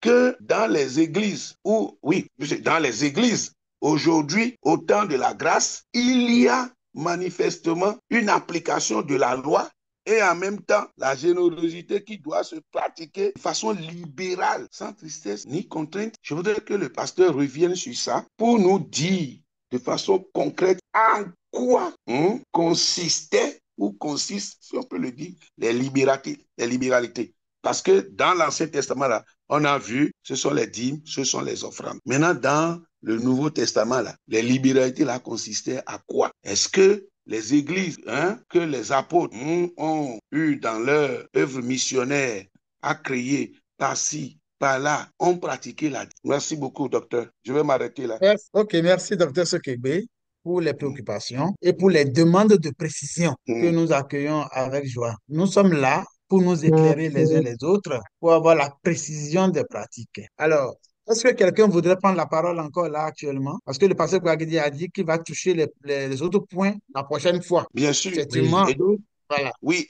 que dans les églises, dans les églises, aujourd'hui, au temps de la grâce, il y a manifestement une application de la loi et en même temps la générosité qui doit se pratiquer de façon libérale, sans tristesse ni contrainte? Je voudrais que le pasteur revienne sur ça pour nous dire de façon concrète en quoi consistait ou consiste, si on peut le dire, les libéralités. Parce que dans l'Ancien Testament, là, on a vu, ce sont les dîmes, ce sont les offrandes. Maintenant, dans le Nouveau Testament, là, les libéralités là consistaient à quoi? Est-ce que les églises que les apôtres ont eu dans leur œuvre missionnaire à créer par-ci, par-là, ont pratiqué la dîme? Merci beaucoup, docteur. Je vais m'arrêter là. Ok, merci, docteur Sekebe, pour les préoccupations et pour les demandes de précision que nous accueillons avec joie. Nous sommes là pour nous éclairer les uns les autres, pour avoir la précision des pratiques. Alors, est-ce que quelqu'un voudrait prendre la parole encore là actuellement? Parce que le pasteur Kouagedi a dit qu'il va toucher les autres points la prochaine fois. Bien sûr. Effectivement, Et donc, voilà. oui,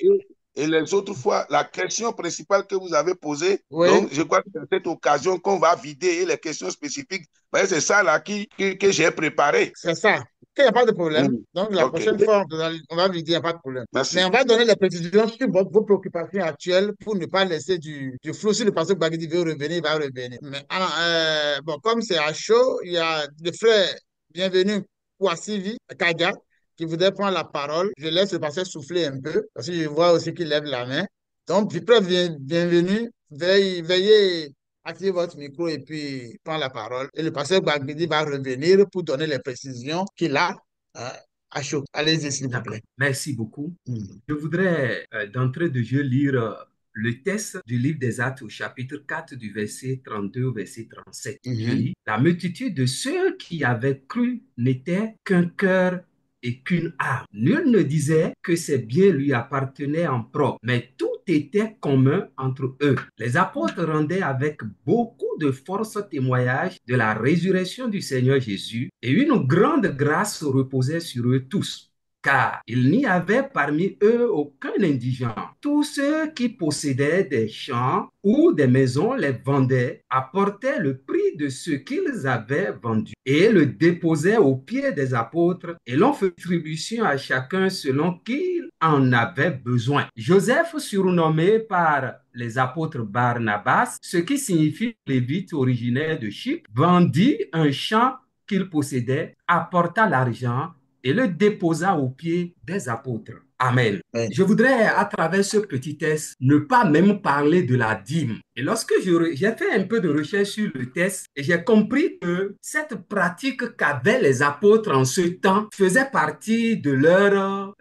et les autres fois, la question principale que vous avez posée, Oui. donc je crois que c'est cette occasion qu'on va vider et les questions spécifiques. C'est ça là que j'ai préparé. C'est ça. Il n'y a pas de problème. Donc, la Ok. prochaine fois, on va lui dire, il n'y a pas de problème. Merci. Mais on va donner les précisions sur vos préoccupations actuelles pour ne pas laisser du flou. Si le pasteur Bagidi veut revenir, il va revenir. Mais alors, bon, comme c'est à chaud, il y a le frère bienvenu Kouassivi, Kaga, qui voudrait prendre la parole. Je laisse le pasteur souffler un peu parce que je vois aussi qu'il lève la main. Donc, bienvenue. Veuillez activer votre micro et puis prendre la parole. Et le pasteur Bagbidi va revenir pour donner les précisions qu'il a euh, à chaud. Allez-y, s'il vous D'accord. plaît. Merci beaucoup. Mhm. Je voudrais d'entrée de jeu lire le texte du livre des Actes au chapitre 4 du verset 32 au verset 37. Je Mhm. lis, la multitude de ceux qui avaient cru n'était qu'un cœur et qu'une âme. Nul ne disait que ses biens lui appartenaient en propre, mais tout était commun entre eux. Les apôtres rendaient avec beaucoup de force témoignage de la résurrection du Seigneur Jésus et une grande grâce reposait sur eux tous, car il n'y avait parmi eux aucun indigent. Tous ceux qui possédaient des champs ou des maisons les vendaient, apportaient le prix de ce qu'ils avaient vendu et le déposaient aux pieds des apôtres et l'on fait distribution à chacun selon qu'il en avait besoin. Joseph, surnommé par les apôtres Barnabas, ce qui signifie lévite originaire de Chypre, vendit un champ qu'il possédait, apporta l'argent et le déposa aux pieds des apôtres. Amen. Oui. Je voudrais, à travers ce petit test, ne pas même parler de la dîme. Et lorsque j'ai fait un peu de recherche sur le test, j'ai compris que cette pratique qu'avaient les apôtres en ce temps faisait partie de leur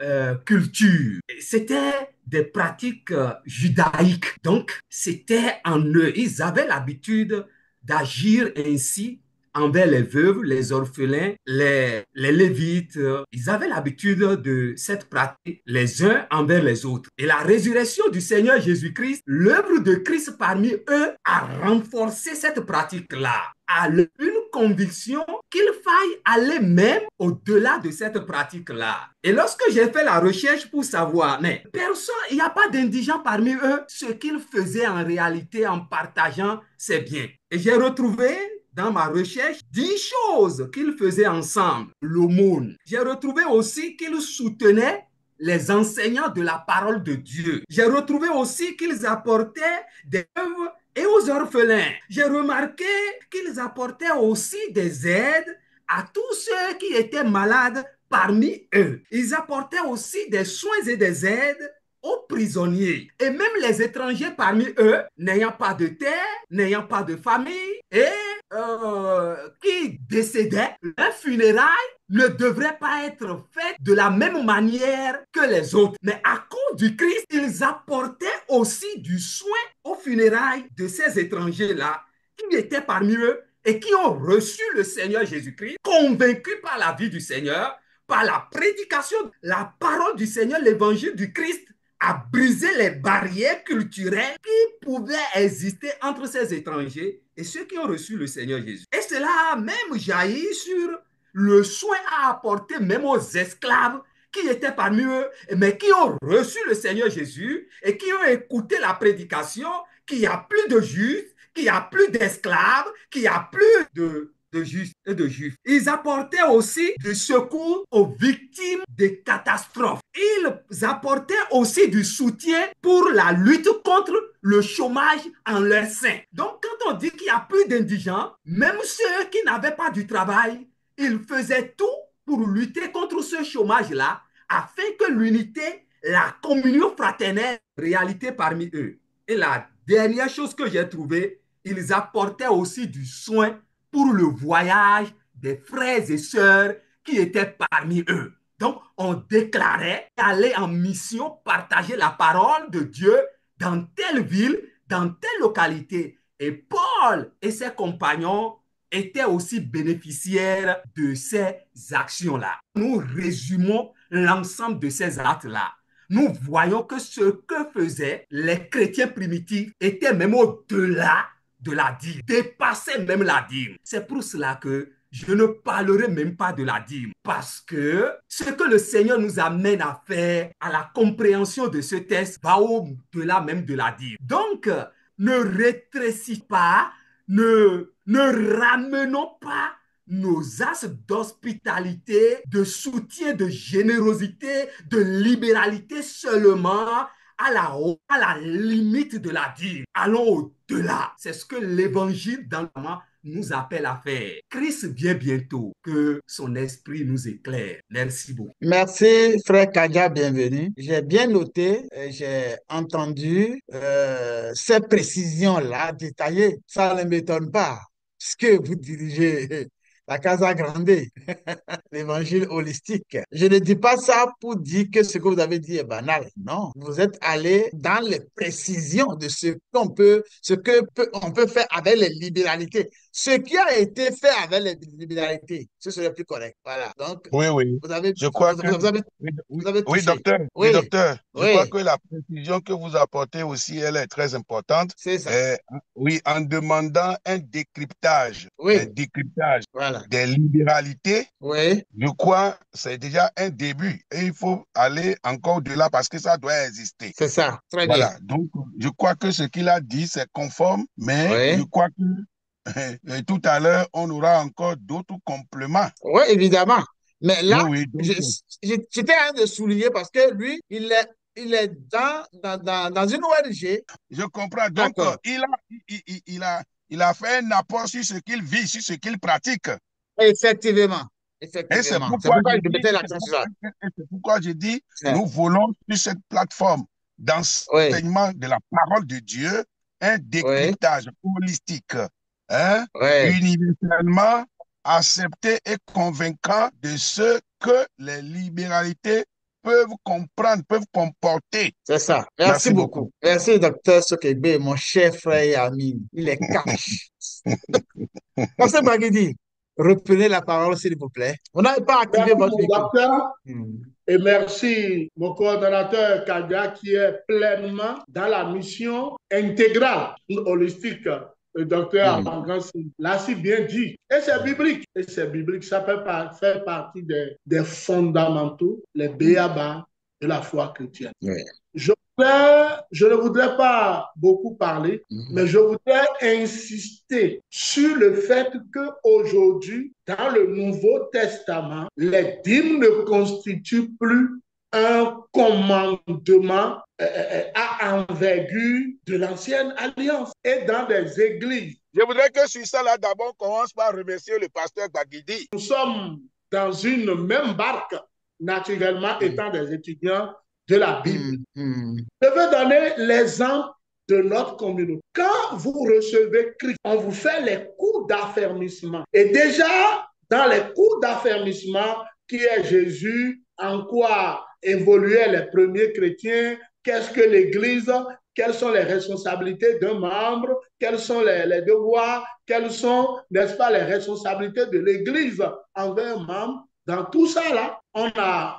culture. C'était des pratiques judaïques. Donc, c'était en eux. Ils avaient l'habitude d'agir ainsi envers les veuves, les orphelins, les lévites. Ils avaient l'habitude de cette pratique les uns envers les autres. Et la résurrection du Seigneur Jésus-Christ, l'œuvre de Christ parmi eux a renforcé cette pratique-là, a une conviction qu'il faille aller même au-delà de cette pratique-là. Et lorsque j'ai fait la recherche pour savoir, mais personne, il n'y a pas d'indigents parmi eux, ce qu'ils faisaient en réalité en partageant ses biens. Et j'ai retrouvé dans ma recherche 10 choses qu'ils faisaient ensemble. L'aumône. J'ai retrouvé aussi qu'ils soutenaient les enseignants de la parole de Dieu. J'ai retrouvé aussi qu'ils apportaient des œuvres et aux orphelins. J'ai remarqué qu'ils apportaient aussi des aides à tous ceux qui étaient malades parmi eux. Ils apportaient aussi des soins et des aides aux prisonniers. Et même les étrangers parmi eux, n'ayant pas de terre, n'ayant pas de famille, et qui décédaient, leurs funérailles ne devraient pas être faites de la même manière que les autres. Mais à cause du Christ, ils apportaient aussi du soin aux funérailles de ces étrangers-là qui étaient parmi eux et qui ont reçu le Seigneur Jésus-Christ, convaincus par la vie du Seigneur, par la prédication, la parole du Seigneur, l'évangile du Christ, a brisé les barrières culturelles qui pouvaient exister entre ces étrangers et ceux qui ont reçu le Seigneur Jésus. Et cela a même jailli sur le soin à apporter même aux esclaves qui étaient parmi eux, mais qui ont reçu le Seigneur Jésus et qui ont écouté la prédication qu'il n'y a plus de juifs, qu'il n'y a plus d'esclaves, qu'il n'y a plus de juifs et de juifs. Ils apportaient aussi du secours aux victimes des catastrophes. Ils apportaient aussi du soutien pour la lutte contre le chômage en leur sein. Donc, quand on dit qu'il n'y a plus d'indigents, même ceux qui n'avaient pas du travail, ils faisaient tout pour lutter contre ce chômage-là, afin que l'unité, la communion fraternelle, réalité parmi eux. Et la dernière chose que j'ai trouvée, ils apportaient aussi du soin pour le voyage des frères et sœurs qui étaient parmi eux. Donc, on déclarait aller en mission, partager la parole de Dieu dans telle ville, dans telle localité. Et Paul et ses compagnons étaient aussi bénéficiaires de ces actions-là. Nous résumons l'ensemble de ces actes-là. Nous voyons que ce que faisaient les chrétiens primitifs était même au-delà de la dîme, dépassait même la dîme. C'est pour cela que je ne parlerai même pas de la dîme, parce que ce que le Seigneur nous amène à faire, à la compréhension de ce texte, va au-delà même de la dîme. Donc, ne rétrécis pas, ne ramenons pas nos axes d'hospitalité, de soutien, de générosité, de libéralité seulement à la limite de la dîme. Allons au-delà. C'est ce que l'évangile dans le moment nous appelle à faire. Christ vient bientôt. Que son esprit nous éclaire. Merci beaucoup. Merci, frère Kadia, bienvenue. J'ai bien noté, j'ai entendu ces précisions-là détaillées. Ça ne m'étonne pas, puisque vous dirigez la Casa Grande, l'évangile holistique. Je ne dis pas ça pour dire que ce que vous avez dit est banal. Non, vous êtes allé dans les précisions de on peut faire avec les libéralités. Ce qui a été fait avec les libéralités, ce serait plus correct. Voilà. Donc, Oui, oui. vous avez, Je crois vous, que, vous avez, oui, vous avez oui, touché. docteur, oui, Oui, docteur, je crois oui, que la précision que vous apportez aussi, elle est très importante. c'est ça. Euh, oui, en demandant un Oui, décryptage voilà. des libéralités, Oui, je crois que c'est déjà un début et il faut aller encore au-delà parce que ça doit exister. c'est ça. Très bien. Voilà, donc je crois que ce qu'il a dit, c'est conforme, mais je Oui, crois que tout à l'heure, on aura encore d'autres compléments. oui, évidemment. Mais Oui, là, oui, donc, j'étais en train de souligner parce que lui, il est dans une ONG. je comprends. Donc, D'accord. il a fait un apport sur ce qu'il vit, sur ce qu'il pratique. Effectivement. Et c'est Effectivement. C'est pourquoi pourquoi je je dis, mettais l'accent sur ça. c'est pourquoi je dis, Ouais. nous voulons sur cette plateforme Oui, d'enseignement de la parole de Dieu un oui, décryptage holistique, hein, oui. universellement accepté et convaincant de ce que les libéralités peuvent comprendre, peuvent comporter. C'est ça. Merci Merci beaucoup. beaucoup. Merci, docteur Sokegbe, mon cher frère et ami. Il est cash. Pasteur Bagidi, reprenez la parole, s'il vous plaît. Vous n'avez pas activé Merci, votre mon micro. docteur. Hmm. Et merci, mon coordonnateur Kadia, qui est pleinement dans la mission intégrale, holistique. Le docteur Hmm. l'a si bien dit. Et c'est biblique. Et c'est biblique. Ça peut faire partie des fondamentaux, les béabas de la foi chrétienne. Oui. Je ne voudrais pas beaucoup parler, mais je voudrais insister sur le fait qu'aujourd'hui, dans le Nouveau Testament, les dîmes ne constituent plus un commandement à envergure de l'ancienne alliance. Et dans des églises, Je voudrais que sur ça, là, d'abord, on commence par remercier le pasteur Bagidi. nous sommes dans une même barque, naturellement étant des étudiants de la Bible. Je veux donner l'exemple de notre communauté. Quand vous recevez Christ, on vous fait les coups d'affermissement. Et déjà, dans les coups d'affermissement, qui est Jésus, en quoi évoluaient les premiers chrétiens, qu'est-ce que l'Église, quelles sont les responsabilités d'un membre, quels sont les devoirs, quelles sont, n'est-ce pas, les responsabilités de l'Église envers un membre. Dans tout ça, là,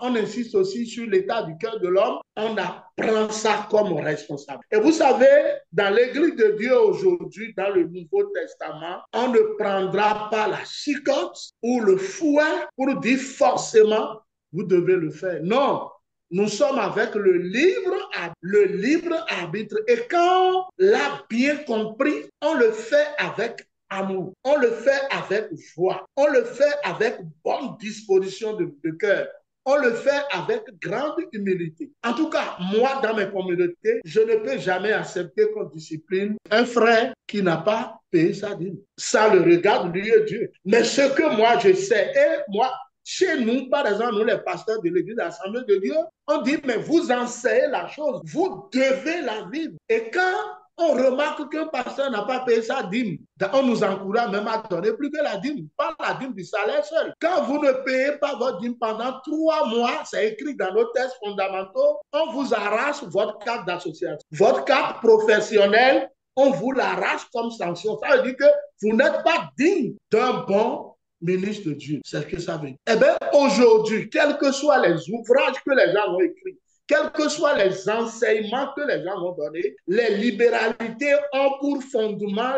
on insiste aussi sur l'état du cœur de l'homme. On apprend ça comme responsable. Et vous savez, dans l'Église de Dieu aujourd'hui, dans le Nouveau Testament, on ne prendra pas la chicotte ou le fouet pour dire forcément, vous devez le faire. Non, nous sommes avec le libre arbitre. Et quand l'a bien compris, on le fait avec amour. On le fait avec joie. On le fait avec bonne disposition de cœur. On le fait avec grande humilité. En tout cas, moi, dans mes communautés, je ne peux jamais accepter qu'on discipline un frère qui n'a pas payé sa dîme. Ça le regarde, lui et Dieu. Mais ce que moi, je sais, et moi, chez nous, par exemple, nous, les pasteurs de l'Église de l'Assemblée de Dieu, on dit, mais vous enseignez la chose, vous devez la vivre. Et quand on remarque qu'un pasteur n'a pas payé sa dîme, on nous encourage même à donner plus que la dîme, pas la dîme du salaire seul. Quand vous ne payez pas votre dîme pendant 3 mois, c'est écrit dans nos textes fondamentaux, on vous arrache votre carte d'association. Votre carte professionnelle, on vous l'arrache comme sanction. Ça veut dire que vous n'êtes pas digne d'un bon ministre de Dieu. C'est ce que ça veut dire. Eh bien, aujourd'hui, quels que soient les ouvrages que les gens ont écrits, quels que soient les enseignements que les gens vont donner, les libéralités ont pour fondement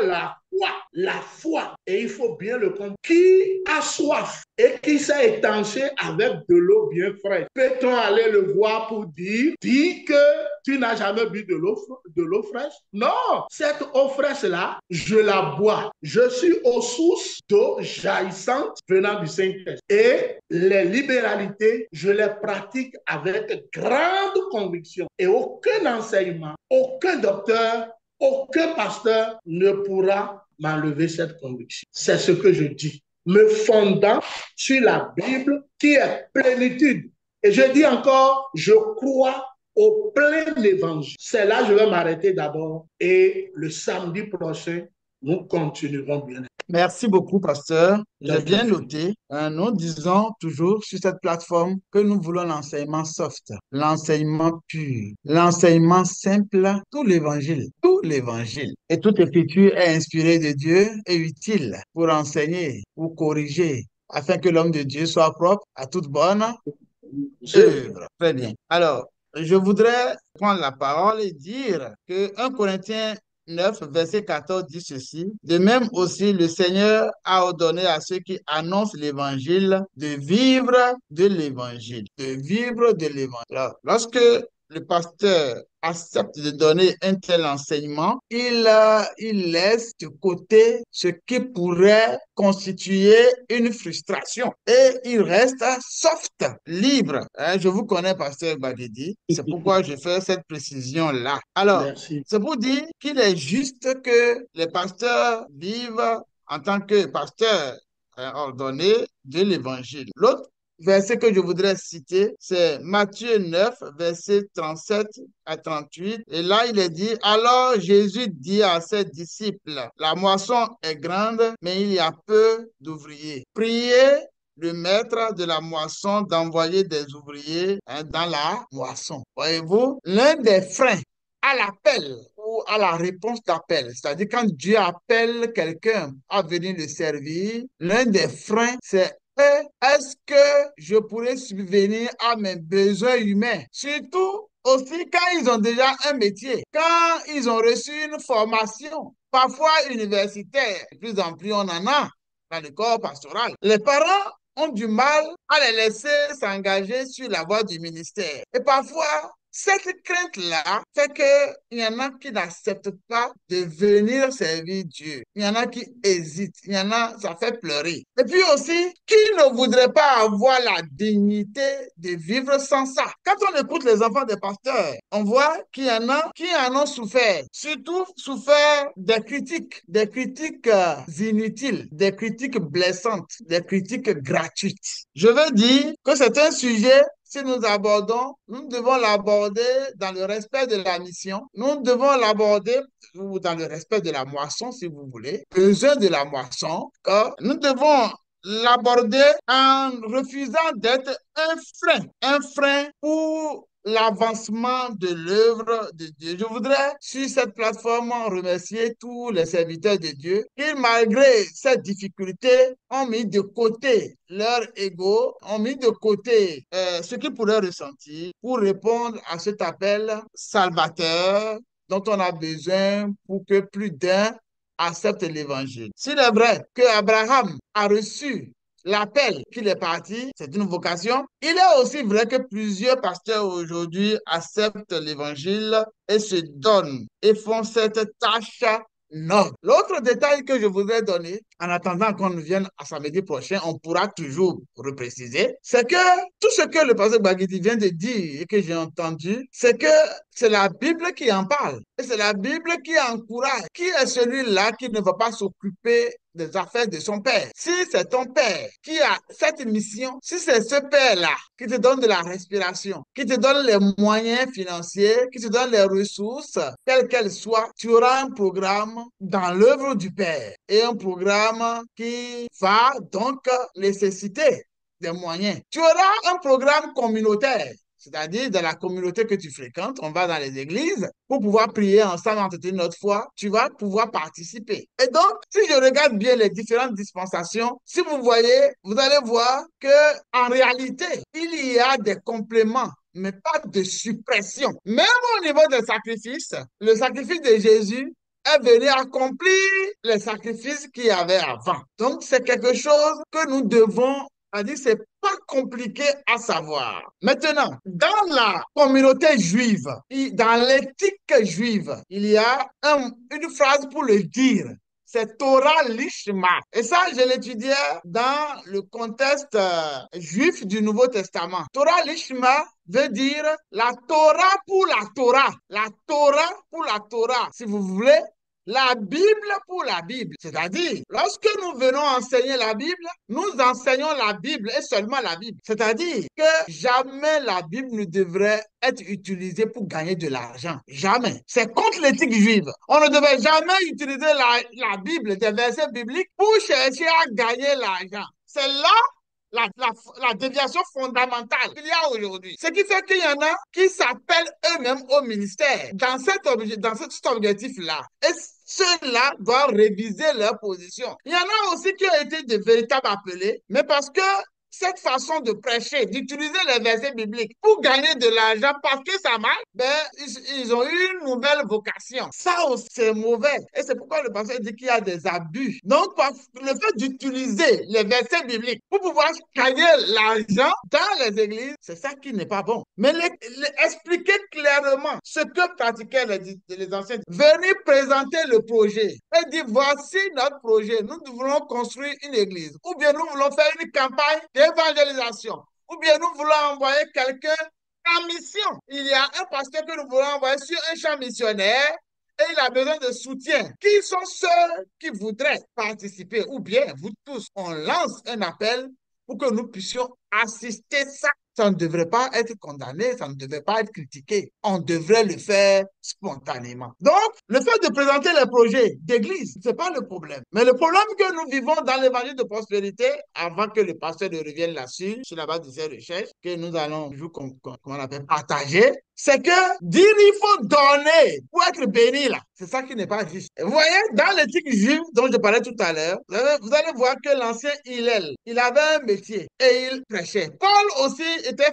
la foi, et il faut bien le comprendre, qui a soif et qui s'est étanché avec de l'eau bien fraîche, peut-on aller le voir pour dire que tu n'as jamais bu de l'eau fraîche? Non, cette eau fraîche-là, je la bois. Je suis aux sources d'eau jaillissante venant du Saint-Esprit. Et les libéralités, je les pratique avec grande conviction. Et aucun enseignement, aucun docteur, aucun pasteur ne pourra m'enlever cette conviction. C'est ce que je dis, me fondant sur la Bible qui est plénitude. Et je dis encore, je crois au plein évangile. C'est là que je vais m'arrêter d'abord et le samedi prochain, nous continuerons bien. Merci beaucoup, pasteur. J'ai bien noté. Nous disons toujours sur cette plateforme que nous voulons l'enseignement soft, l'enseignement pur, l'enseignement simple, tout l'évangile, tout l'évangile. Et toute écriture est inspirée de Dieu et utile pour enseigner, pour corriger, afin que l'homme de Dieu soit propre à toute bonne œuvre. Très bien. Alors, je voudrais prendre la parole et dire que 1 Corinthiens 9, verset 14 dit ceci. De même aussi, le Seigneur a ordonné à ceux qui annoncent l'évangile de vivre de l'évangile. De vivre de l'évangile. Alors, lorsque le pasteur accepte de donner un tel enseignement, il laisse de côté ce qui pourrait constituer une frustration et il reste soft, libre. Je vous connais, pasteur Bagedi, c'est pourquoi je fais cette précision-là. Alors, c'est pour dire qu'il est juste que les pasteurs vivent en tant que pasteurs ordonnés de l'évangile. L'autre verset que je voudrais citer, c'est Matthieu 9, verset 37 à 38. Et là, il est dit, alors Jésus dit à ses disciples, la moisson est grande, mais il y a peu d'ouvriers. Priez le maître de la moisson d'envoyer des ouvriers dans la moisson. Voyez-vous, l'un des freins à l'appel ou à la réponse d'appel, c'est-à-dire quand Dieu appelle quelqu'un à venir le servir, l'un des freins, c'est est-ce que je pourrais subvenir à mes besoins humains? Surtout aussi quand ils ont déjà un métier, quand ils ont reçu une formation, parfois universitaire, de plus en plus on en a dans le corps pastoral. Les parents ont du mal à les laisser s'engager sur la voie du ministère. Et parfois, cette crainte-là fait qu'il y en a qui n'acceptent pas de venir servir Dieu. Il y en a qui hésitent. Il y en a, ça fait pleurer. Et puis aussi, qui ne voudrait pas avoir la dignité de vivre sans ça? Quand on écoute les enfants des pasteurs, on voit qu'il y en a qui en ont souffert. Surtout souffert des critiques inutiles, des critiques blessantes, des critiques gratuites. Je veux dire que c'est un sujet. Si nous abordons, nous devons l'aborder dans le respect de la mission. Nous devons l'aborder dans le respect de la moisson, si vous voulez. Besoin de la moisson. Nous devons l'aborder en refusant d'être un frein pour l'avancement de l'œuvre de Dieu. Je voudrais, sur cette plateforme, remercier tous les serviteurs de Dieu qui, malgré cette difficulté, ont mis de côté leur ego, ont mis de côté ce qu'ils pourraient ressentir pour répondre à cet appel salvateur dont on a besoin pour que plus d'un accepte l'évangile. S'il est vrai que Abraham a reçu l'appel qu'il est parti, c'est une vocation. Il est aussi vrai que plusieurs pasteurs aujourd'hui acceptent l'évangile et se donnent et font cette tâche noble. L'autre détail que je voudrais donner, en attendant qu'on vienne à samedi prochain, on pourra toujours repréciser, c'est que tout ce que le pasteur Bagidi vient de dire et que j'ai entendu, c'est que c'est la Bible qui en parle. Et c'est la Bible qui encourage. Qui est celui-là qui ne va pas s'occuper des affaires de son père? Si c'est ton père qui a cette mission, si c'est ce père-là qui te donne de la respiration, qui te donne les moyens financiers, qui te donne les ressources, quelles qu'elles soient, tu auras un programme dans l'œuvre du père et un programme qui va donc nécessiter des moyens. Tu auras un programme communautaire. C'est-à-dire, dans la communauté que tu fréquentes, on va dans les églises pour pouvoir prier ensemble, entretenir notre foi, tu vas pouvoir participer. Et donc, si je regarde bien les différentes dispensations, si vous voyez, vous allez voir que en réalité, il y a des compléments, mais pas de suppression. Même au niveau des sacrifices, le sacrifice de Jésus est venu accomplir les sacrifices qu'il y avait avant. Donc, c'est quelque chose que nous devons, c'est-à-dire, c'est pas compliqué à savoir. Maintenant, dans la communauté juive, dans l'éthique juive, il y a une phrase pour le dire. C'est Torah Lishma. Et ça, je l'étudiais dans le contexte juif du Nouveau Testament. Torah Lishma veut dire la Torah pour la Torah. La Torah pour la Torah. Si vous voulez, la Bible pour la Bible. C'est-à-dire, lorsque nous venons enseigner la Bible, nous enseignons la Bible et seulement la Bible. C'est-à-dire que jamais la Bible ne devrait être utilisée pour gagner de l'argent. Jamais. C'est contre l'éthique juive. On ne devait jamais utiliser la Bible, des versets bibliques, pour chercher à gagner l'argent. C'est là la déviation fondamentale qu'il y a aujourd'hui. Ce qui fait qu'il y en a qui s'appellent eux-mêmes au ministère dans cet objectif-là. Et ceux-là doivent réviser leur position. Il y en a aussi qui ont été de véritables appelés, mais parce que cette façon de prêcher, d'utiliser les versets bibliques pour gagner de l'argent parce que ça marche, ils ont eu une nouvelle vocation. Ça aussi, c'est mauvais. Et c'est pourquoi le pasteur dit qu'il y a des abus. Donc, le fait d'utiliser les versets bibliques pour pouvoir gagner l'argent dans les églises, c'est ça qui n'est pas bon. Mais expliquer clairement ce que pratiquaient les anciens. Venir présenter le projet et dire voici notre projet. Nous voulons construire une église. Ou bien nous voulons faire une campagne d'évangélisation. Ou bien nous voulons envoyer quelqu'un en mission. Il y a un pasteur que nous voulons envoyer sur un champ missionnaire et il a besoin de soutien. Qui sont ceux qui voudraient participer? Ou bien vous tous, on lance un appel pour que nous puissions assister ça. Ça ne devrait pas être condamné, ça ne devrait pas être critiqué. On devrait le faire spontanément. Donc, le fait de présenter les projets d'église, ce n'est pas le problème. Mais le problème que nous vivons dans l'évangile de prospérité, avant que le pasteur ne revienne là-dessus, sur la base de ces recherches, que nous allons, comment on appelle, partager, c'est que dire il faut donner pour être béni, là, c'est ça qui n'est pas juste. Vous voyez, dans l'éthique juive dont je parlais tout à l'heure, vous allez voir que l'ancien Hillel, il avait un métier et il prêchait. Paul aussi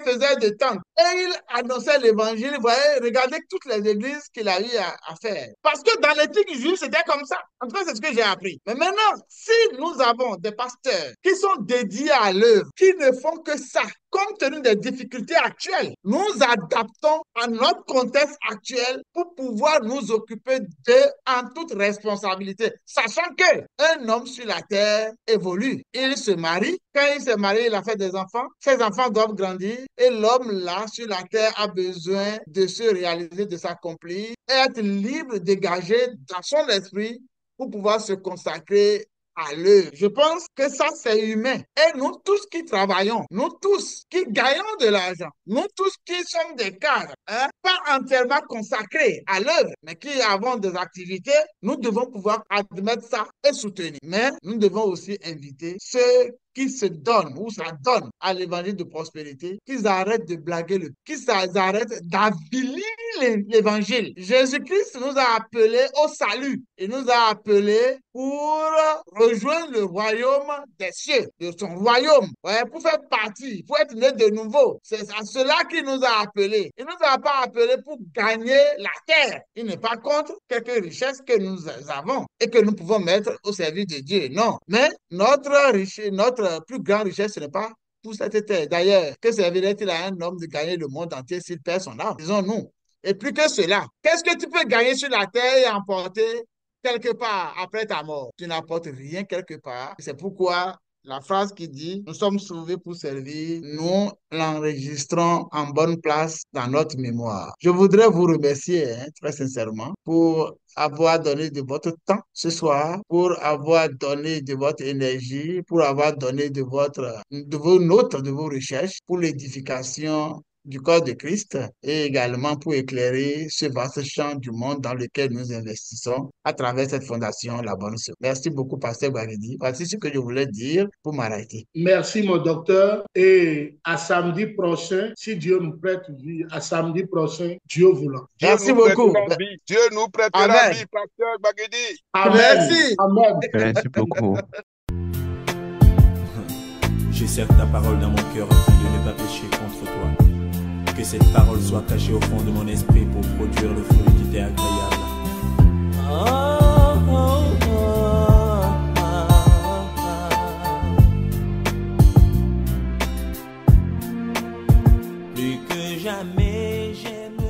faisait de tentes et il annonçait l'évangile. Vous voyez, regardez toutes les églises qu'il a eu à faire. Parce que dans l'éthique juive, c'était comme ça. En tout cas, c'est ce que j'ai appris. Mais maintenant, si nous avons des pasteurs qui sont dédiés à l'œuvre, qui ne font que ça, compte tenu des difficultés actuelles, nous adaptons à notre contexte actuel pour pouvoir nous occuper d'eux en toute responsabilité, sachant qu'un homme sur la terre évolue. Il se marie. Quand il s'est marié, il a fait des enfants. Ces enfants doivent grandir et l'homme là sur la terre a besoin de se réaliser, de s'accomplir et être libre, dégagé dans son esprit pour pouvoir se consacrer à l'œuvre. Je pense que ça, c'est humain. Et nous tous qui travaillons, nous tous qui gagnons de l'argent, nous tous qui sommes des cadres, pas entièrement consacrés à l'œuvre, mais qui avons des activités, nous devons pouvoir admettre ça et soutenir. Mais nous devons aussi inviter ceux qui se donnent ou s'adonnent à l'évangile de prospérité, qu'ils arrêtent de blaguer, qu'ils arrêtent d'avilir l'évangile. Jésus-Christ nous a appelés au salut. Il nous a appelés pour rejoindre le royaume des cieux, de son royaume, pour faire partie, pour être né de nouveau. C'est à cela qu'il nous a appelés. Il ne nous a pas appelés pour gagner la terre. Il n'est pas contre quelques richesses que nous avons et que nous pouvons mettre au service de Dieu. Non, mais notre plus grande richesse, ce n'est pas pour cette terre. D'ailleurs, que servirait-il à un homme de gagner le monde entier s'il perd son âme? Disons-nous. Et plus que cela, qu'est-ce que tu peux gagner sur la terre et emporter quelque part après ta mort? Tu n'apportes rien quelque part. C'est pourquoi la phrase qui dit « Nous sommes sauvés pour servir », nous l'enregistrons en bonne place dans notre mémoire. Je voudrais vous remercier très sincèrement pour avoir donné de votre temps ce soir, pour avoir donné de votre énergie, pour avoir donné de vos notes, de vos recherches pour l'édification du corps de Christ et également pour éclairer ce vaste champ du monde dans lequel nous investissons à travers cette fondation La Bonne Semence. Merci beaucoup, Pasteur Bagidi. Voici ce que je voulais dire pour m'arrêter. Merci, mon docteur. Et à samedi prochain, si Dieu nous prête vie, à samedi prochain, Dieu voulant. Merci beaucoup. Dieu nous prêtera vie, Pasteur Bagidi. Amen. Merci. Amen. Merci beaucoup. J'ai certes ta parole dans mon cœur afin de ne pas pécher contre toi. Que cette parole soit cachée au fond de mon esprit pour produire le fruit qui t'est agréable. jamais j'aimerai